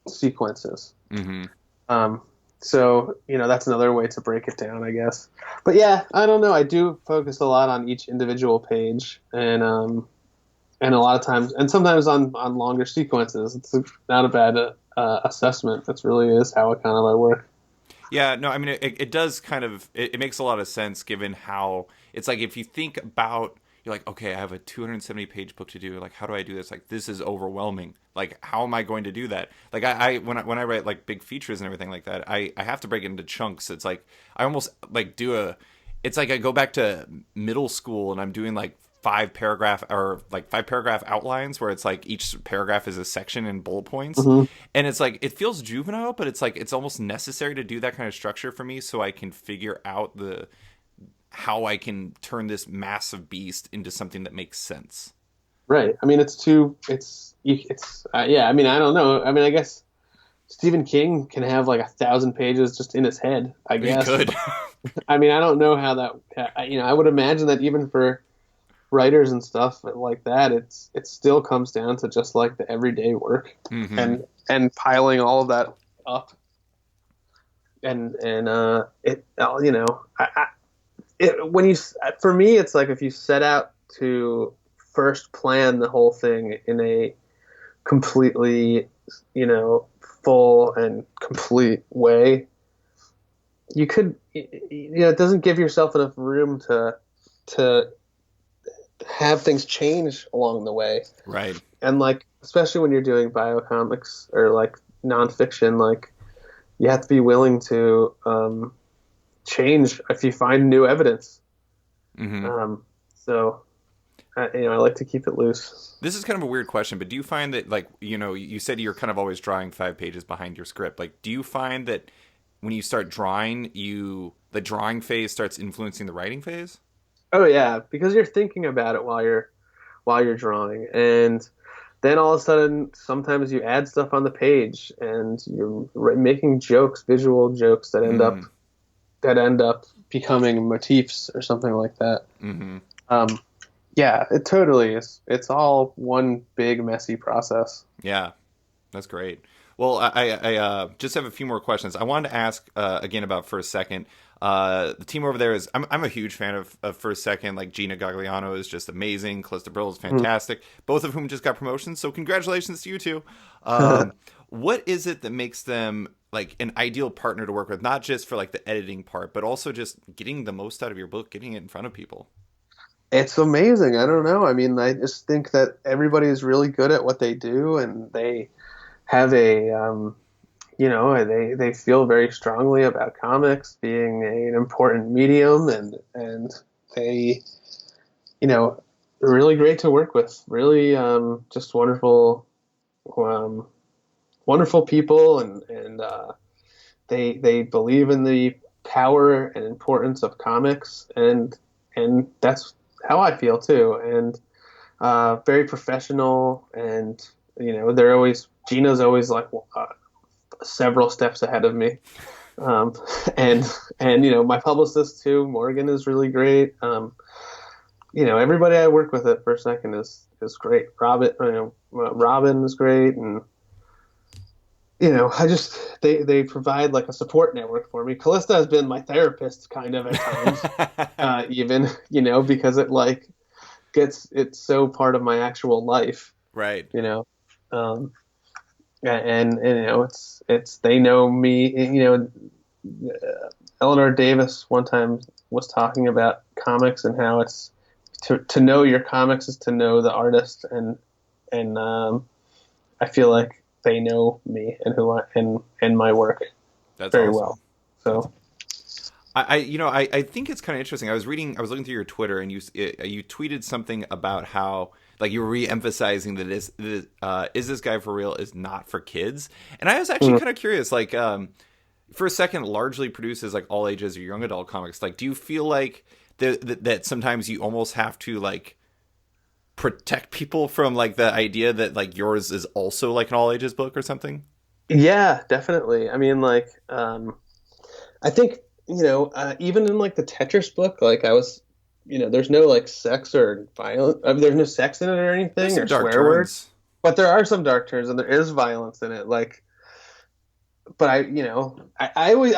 Speaker 2: sequences.
Speaker 1: Mm-hmm.
Speaker 2: um, so that's another way to break it down, I guess. But yeah, I don't know, I do focus a lot on each individual page, and a lot of times, and sometimes on longer sequences. It's not a bad assessment. That's really is how it kind of I work.
Speaker 1: Yeah, no, I mean, it does kind of, it makes a lot of sense given how it's like if you think about, you're like, okay, I have a 270-page book to do. Like, how do I do this? Like, this is overwhelming. Like, how am I going to do that? Like, when I write like big features and everything like that, I have to break it into chunks. It's like, I almost like it's like I go back to middle school and I'm doing like five paragraph outlines where it's like each paragraph is a section in bullet points,
Speaker 2: Hmm.
Speaker 1: and it's like it feels juvenile, but it's like it's almost necessary to do that kind of structure for me so I can figure out the how I can turn this massive beast into something that makes sense.
Speaker 2: Right. I mean, yeah. I mean, I don't know. I mean, I guess Stephen King can have like 1,000 pages just in his head, I
Speaker 1: He
Speaker 2: guess.
Speaker 1: could.
Speaker 2: I mean, I don't know how that. I would imagine that even for writers and stuff like that, it still comes down to just like the everyday work
Speaker 1: Hmm.
Speaker 2: and piling all of that up, and it when you for me it's like if you set out to first plan the whole thing in a completely full and complete way, you could it doesn't give yourself enough room to have things change along the way.
Speaker 1: Right.
Speaker 2: And like especially when you're doing biocomics or like nonfiction, like you have to be willing to change if you find new evidence.
Speaker 1: Hmm.
Speaker 2: So I like to keep it loose.
Speaker 1: This is kind of a weird question, but do you find that, like, you said you're kind of always drawing 5 pages behind your script. Like, do you find that when you start drawing, the drawing phase starts influencing the writing phase?
Speaker 2: Oh yeah, because you're thinking about it while you're drawing, and then all of a sudden, sometimes you add stuff on the page, and you're making jokes, visual jokes
Speaker 1: Mm,
Speaker 2: that end up becoming motifs or something like that.
Speaker 1: mm-hmm.
Speaker 2: Um, yeah, it totally is. It's all one big messy process.
Speaker 1: Yeah, that's great. Well, I just have a few more questions. I wanted to ask again about First Second. The team over there is I'm a huge fan of First Second. Like Gina Gagliano is just amazing. Calista Brill is
Speaker 2: Mm.
Speaker 1: fantastic. Both of whom just got promotions. So congratulations to you two. What is it that makes them like an ideal partner to work with? Not just for like the editing part, but also just getting the most out of your book, getting it in front of people.
Speaker 2: It's amazing. I don't know. I mean, I just think that everybody is really good at what they do, and they have they feel very strongly about comics being an important medium, and they, really great to work with. Really, just um, wonderful people, and they believe in the power and importance of comics, and that's how I feel too. And very professional, and they're always Gina's always like several steps ahead of me. Um, and my publicist too, Morgan, is really great. Everybody I work with at First Second is great. Robin is great, and I just they provide like a support network for me. Callista has been my therapist kind of at times, even because it like it's so part of my actual life,
Speaker 1: Right.
Speaker 2: you know. Um, and it's they know me. Eleanor Davis one time was talking about comics and how it's to know your comics is to know the artist, and I feel like they know me and who I and my work
Speaker 1: That's
Speaker 2: very
Speaker 1: awesome.
Speaker 2: well.
Speaker 1: That's
Speaker 2: So
Speaker 1: I think it's kind of interesting. I was looking through your Twitter, and you tweeted something about how like you were re-emphasizing that is this guy for real is not for kids, and I was actually
Speaker 2: mm,
Speaker 1: kind of curious. Like, First Second largely produces like all ages or young adult comics. Like, do you feel like that sometimes you almost have to like protect people from like the idea that like yours is also like an all ages book or something?
Speaker 2: yeah, definitely. I mean, like, I think even in like the Tetris book, like I was, there's no like sex or violence. I mean, there's no sex in it or
Speaker 1: There's
Speaker 2: anything
Speaker 1: some
Speaker 2: or
Speaker 1: dark
Speaker 2: swear words,
Speaker 1: turns.
Speaker 2: but there are some dark turns and there is violence in it. Like, but I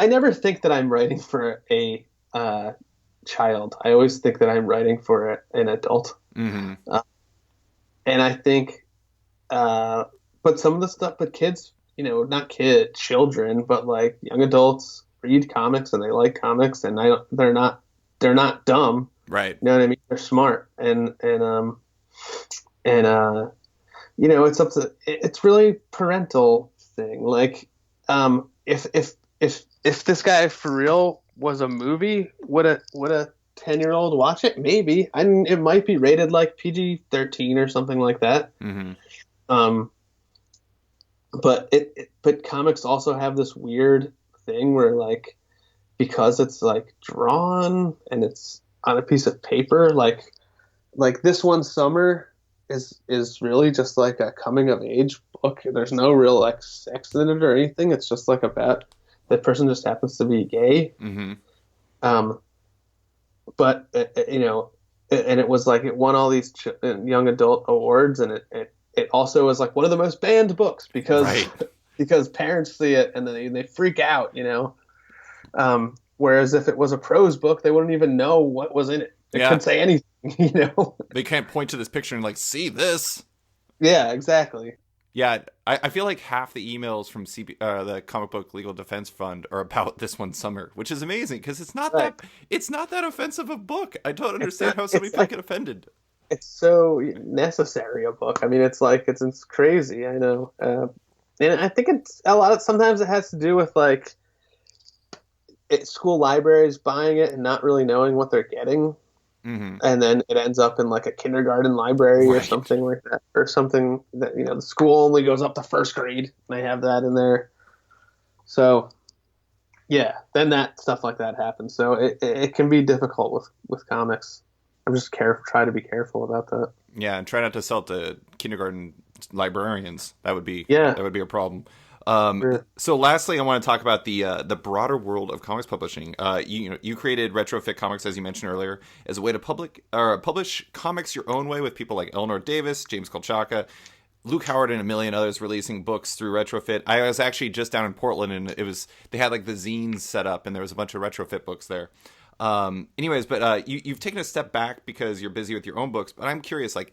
Speaker 2: never think that I'm writing for a child. I always think that I'm writing for an adult,
Speaker 1: Mm-hmm.
Speaker 2: uh, and I think, uh, but some of the stuff, but kids, not children, but like young adults read comics and they like comics, and I don't, they're not dumb.
Speaker 1: Right.
Speaker 2: You know what I mean? They're smart, and it's up to it's really parental thing. Like, if this guy for real was a movie, would a 10-year-old watch it? Maybe. It might be rated like PG-13 or something like that.
Speaker 1: Mm-hmm.
Speaker 2: Um, but comics also have this weird thing where like because it's like drawn and it's on a piece of paper, like this one summer is really just like a coming of age book. There's no real like sex in it or anything. It's just like about that person just happens to be gay.
Speaker 1: Mm-hmm.
Speaker 2: Um, but and it was like it won all these young adult awards, and it also was like one of the most banned books because
Speaker 1: Right.
Speaker 2: because parents see it and then they freak out. Whereas if it was a prose book, they wouldn't even know what was in it. It
Speaker 1: Yeah.
Speaker 2: could say anything, you know.
Speaker 1: They can't point to this picture and like see this.
Speaker 2: Yeah, exactly.
Speaker 1: Yeah, I feel like half the emails from the Comic Book Legal Defense Fund are about this one summer, which is amazing because
Speaker 2: Right.
Speaker 1: it's not that offensive a book. I don't
Speaker 2: It's
Speaker 1: understand
Speaker 2: not.
Speaker 1: how so many
Speaker 2: It's
Speaker 1: people
Speaker 2: like
Speaker 1: get offended.
Speaker 2: it's so necessary a book. I mean, it's like it's crazy. I know, and I think it's a lot of sometimes it has to do with like school libraries buying it and not really knowing what they're getting,
Speaker 1: Mm-hmm.
Speaker 2: and then it ends up in like a kindergarten library or
Speaker 1: Right.
Speaker 2: something like that, or something that the school only goes up to first grade. And they have that in there, so yeah, then that stuff like that happens. So it can be difficult with comics. I'm just try to be careful about that.
Speaker 1: Yeah, and try not to sell it to kindergarten librarians. That would be
Speaker 2: Yeah.
Speaker 1: a problem.
Speaker 2: Sure.
Speaker 1: So lastly, I want to talk about the broader world of comics publishing. You created Retrofit Comics, as you mentioned earlier, as a way to publish comics your own way, with people like Eleanor Davis, James Kolchaka, Luke Howard, and a million others releasing books through Retrofit. I was actually just down in Portland, and they had like the zines set up, and there was a bunch of Retrofit books there. Anyways, but you've taken a step back because you're busy with your own books. But I'm curious, like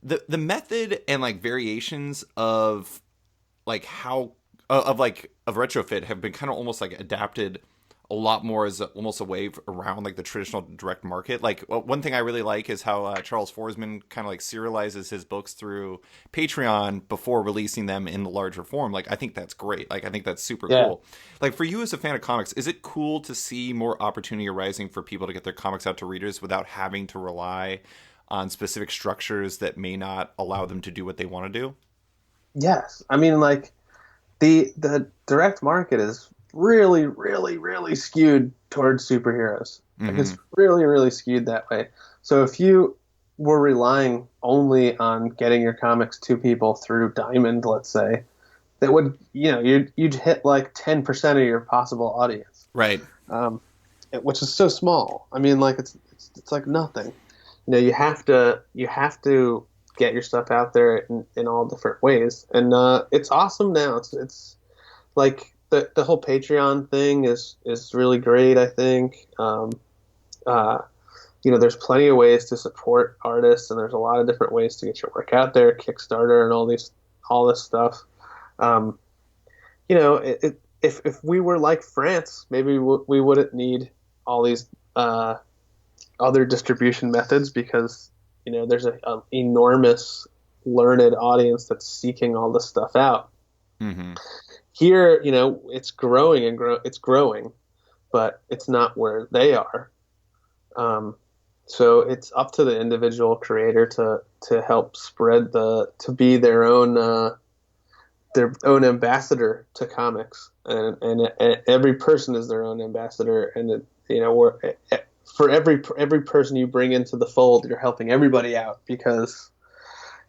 Speaker 1: the method and like variations of like how of Retrofit have been kind of almost like adapted a lot more as almost a way around like the traditional direct market. Like one thing I really like is how Charles Forsman kind of like serializes his books through Patreon before releasing them in the larger form. Like I think that's great. Like I think that's super cool. Like for you as a fan of comics, is it cool to see more opportunity arising for people to get their comics out to readers without having to rely on specific structures that may not allow them to do what they want to do?
Speaker 2: Yes. I mean, like the direct market is really, really, really skewed towards superheroes. Like it's really, really skewed that way. So if you were relying only on getting your comics to people through Diamond, let's say, that would, you'd hit like 10% of your possible audience,
Speaker 1: Right.
Speaker 2: which is so small. I mean, like it's like nothing. You have to get your stuff out there in all different ways, and it's awesome now. It's like the whole Patreon thing is really great. I think there's plenty of ways to support artists, and there's a lot of different ways to get your work out there. Kickstarter and all this stuff. If we were like France, maybe we wouldn't need all these other distribution methods, because there's an enormous learned audience that's seeking all this stuff out. Here, it's growing it's growing, but it's not where they are. So it's up to the individual creator to help spread to be their own ambassador to comics, and every person is their own ambassador, and for every person you bring into the fold, you're helping everybody out, because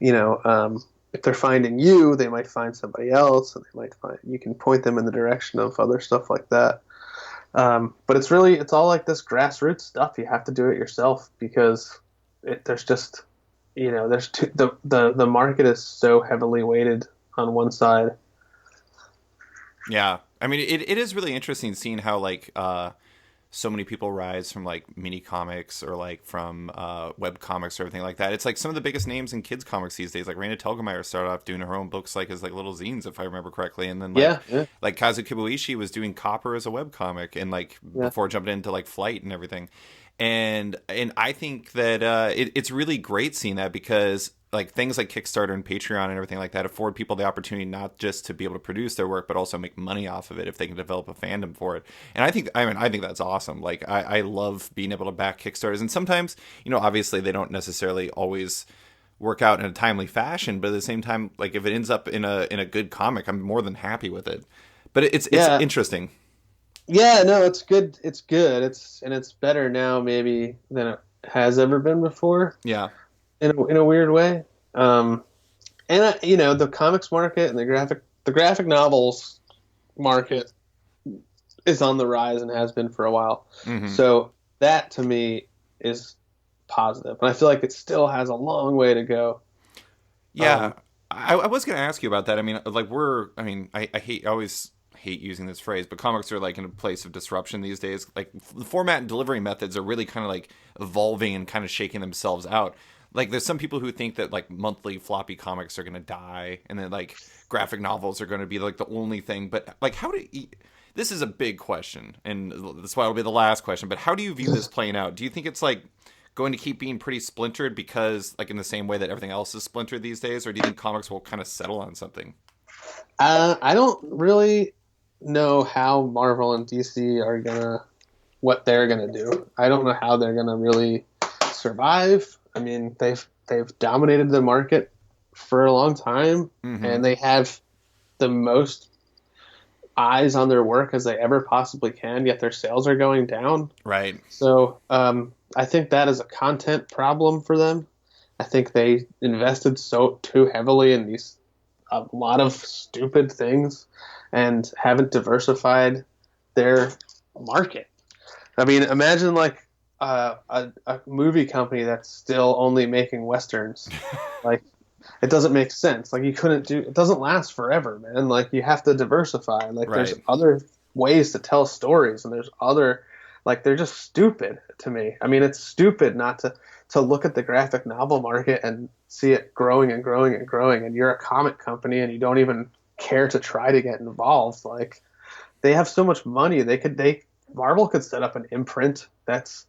Speaker 2: if they're finding you, they might find somebody else, and you can point them in the direction of other stuff like that. But it's all like this grassroots stuff. You have to do it yourself, because there's just the market is so heavily weighted on one side.
Speaker 1: Yeah, I mean it is really interesting seeing how like so many people rise from like mini comics or like from web comics or everything like that. It's like some of the biggest names in kids comics these days. Like Raina Telgemeier started off doing her own books like as like little zines, if I remember correctly, and then like Kazu Kibuishi was doing Copper as a web comic, and like before jumping into like Flight and everything. And I think that it's really great seeing that, because like things like Kickstarter and Patreon and everything like that afford people the opportunity not just to be able to produce their work, but also make money off of it if they can develop a fandom for it. And I think that's awesome. Like I love being able to back Kickstarters, and sometimes obviously they don't necessarily always work out in a timely fashion, but at the same time, like if it ends up in a good comic, I'm more than happy with it. But it's interesting.
Speaker 2: Yeah, no, it's good. It's good. It's better now maybe than it has ever been before.
Speaker 1: Yeah.
Speaker 2: In a weird way. The comics market and the graphic novels market is on the rise and has been for a while. So that to me is positive. And I feel like it still has a long way to go.
Speaker 1: Yeah. I was going to ask you about that. I mean, like I always hate using this phrase, but comics are like in a place of disruption these days. Like the format and delivery methods are really kind of like evolving and kind of shaking themselves out. Like there's some people who think that like monthly floppy comics are going to die, and then like graphic novels are going to be like the only thing. But like this is a big question, and that's why it'll be the last question, but how do you view this playing out? Do you think it's like going to keep being pretty splintered, because like in the same way that everything else is splintered these days, or do you think comics will kind of settle on something?
Speaker 2: I don't really know how Marvel and DC what they're gonna do. I don't know how they're gonna really survive. I mean, they've dominated the market for a long time, and they have the most eyes on their work as they ever possibly can, yet their sales are going down.
Speaker 1: Right.
Speaker 2: So I think that is a content problem for them. I think they invested so too heavily in these a lot of stupid things and haven't diversified their market. I mean, imagine like a movie company that's still only making westerns. Like, it doesn't make sense. Like, you couldn't do it. Doesn't last forever, man. Like, you have to diversify. Like, there's
Speaker 1: Right.
Speaker 2: other ways to tell stories, and there's other, like, they're just stupid to me. I mean, it's stupid not to look at the graphic novel market and see it growing and growing and growing, and you're a comic company and you don't even care to try to get involved. Like, they have so much money. Marvel could set up an imprint that's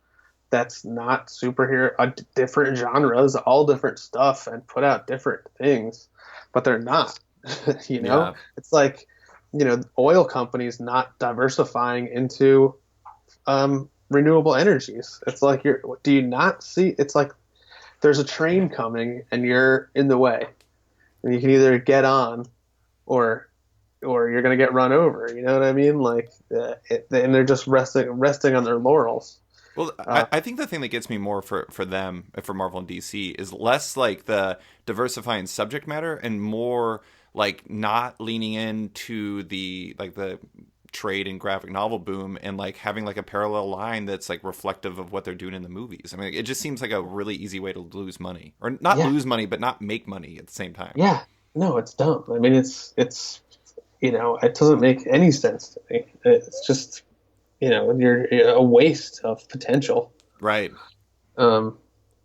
Speaker 2: not superhero, different genres, all different stuff, and put out different things, but they're not. You know,
Speaker 1: Yeah.
Speaker 2: it's like, oil companies not diversifying into renewable energies. It's like, do you not see? It's like there's a train coming and you're in the way, and you can either get on or you're gonna get run over. You know what I mean? Like, and they're just resting on their laurels.
Speaker 1: Well,
Speaker 2: Uh,
Speaker 1: I think the thing that gets me more for them, for Marvel and DC, is less like the diversifying subject matter and more like not leaning into the trade and graphic novel boom and like having like a parallel line that's like reflective of what they're doing in the movies. I mean, it just seems like a really easy way to lose money, or not
Speaker 2: yeah,
Speaker 1: lose money, but not make money at the same time.
Speaker 2: yeah. No, it's dumb. I mean, it doesn't make any sense to me. It's just, you're a waste of potential.
Speaker 1: Right.
Speaker 2: Um,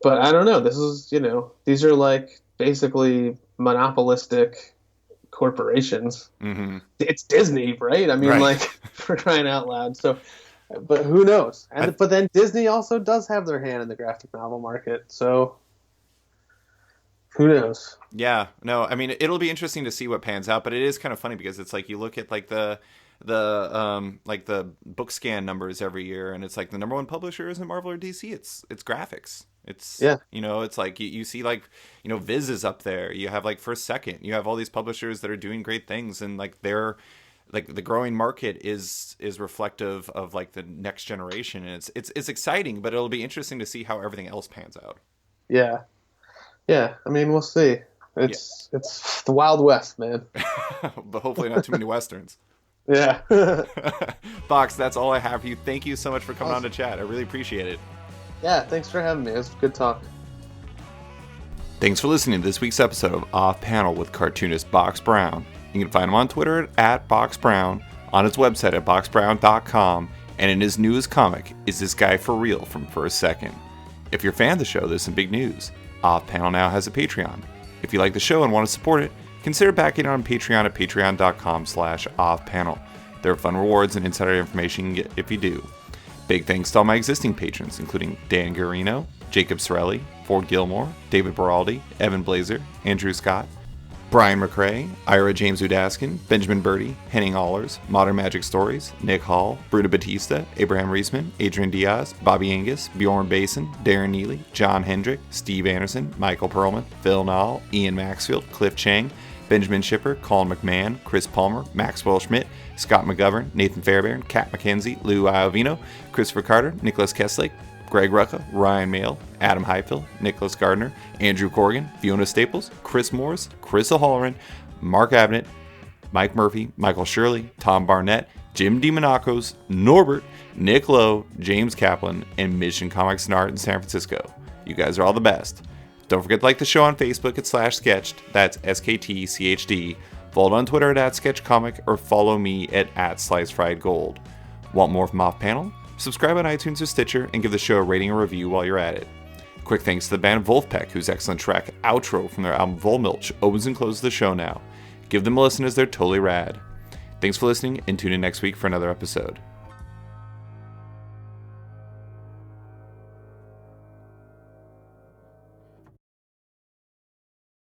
Speaker 2: but I don't know. These are like basically monopolistic corporations.
Speaker 1: Mm-hmm.
Speaker 2: It's Disney, right? I mean,
Speaker 1: Right.
Speaker 2: like, for crying out loud. So, but who knows? But then Disney also does have their hand in the graphic novel market. So who knows?
Speaker 1: Yeah, no, I mean it'll be interesting to see what pans out, but it is kind of funny because it's like you look at like the book scan numbers every year, and it's like the number one publisher isn't Marvel or DC, it's graphics. It's
Speaker 2: Yeah,
Speaker 1: it's like you see like Viz is up there. You have like First Second. You have all these publishers that are doing great things, and like they're like the growing market is reflective of like the next generation, and it's exciting, but it'll be interesting to see how everything else pans out.
Speaker 2: yeah, yeah. I mean, we'll see.
Speaker 1: Yeah,
Speaker 2: It's the Wild West, man.
Speaker 1: but hopefully not too many westerns.
Speaker 2: Yeah.
Speaker 1: Box, that's all I have for you. Thank you so much for coming on to
Speaker 2: Awesome.
Speaker 1: chat. I really appreciate it.
Speaker 2: Yeah, thanks for having me. It was a good talk.
Speaker 1: Thanks for listening to this week's episode of Off Panel with cartoonist Box Brown. You can find him on Twitter at Box Brown, on his website at boxbrown.com, and in his newest comic, Is This Guy For Real from First Second. If you're a fan of the show, there's some big news. Off Panel now has a Patreon. If you like the show and want to support it, consider backing it on Patreon at patreon.com/offpanel. There are fun rewards and insider information you can get if you do. Big thanks to all my existing patrons, including Dan Garino, Jacob Sorelli, Ford Gilmore, David Baraldi, Evan Blazer, Andrew Scott, Brian McRae, Ira James Udaskin, Benjamin Birdie, Henning Allers, Modern Magic Stories, Nick Hall, Bruno Batista, Abraham Reisman, Adrian Diaz, Bobby Angus, Bjorn Basin, Darren Neely, John Hendrick, Steve Anderson, Michael Perlman, Phil Nall, Ian Maxfield, Cliff Chang, Benjamin Shipper, Colin McMahon, Chris Palmer, Maxwell Schmidt, Scott McGovern, Nathan Fairbairn, Kat McKenzie, Lou Iovino, Christopher Carter, Nicholas Kesslake, Greg Rucka, Ryan Mail, Adam Highfill, Nicholas Gardner, Andrew Corrigan, Fiona Staples, Chris Morris, Chris O'Halloran, Mark Abnett, Mike Murphy, Michael Shirley, Tom Barnett, Jim DiMonacos, Norbert, Nick Lowe, James Kaplan, and Mission Comics and Art in San Francisco. You guys are all the best. Don't forget to like the show on Facebook at /sketched, that's SKTCHD. Follow on Twitter at @sketchcomic, or follow me at @slicefriedgold. Want more from Off Panel? Subscribe on iTunes or Stitcher and give the show a rating and review while you're at it. Quick thanks to the band Wolfpack, whose excellent track Outro from their album Volmilch opens and closes the show now. Give them a listen as they're totally rad. Thanks for listening, and tune in next week for another episode.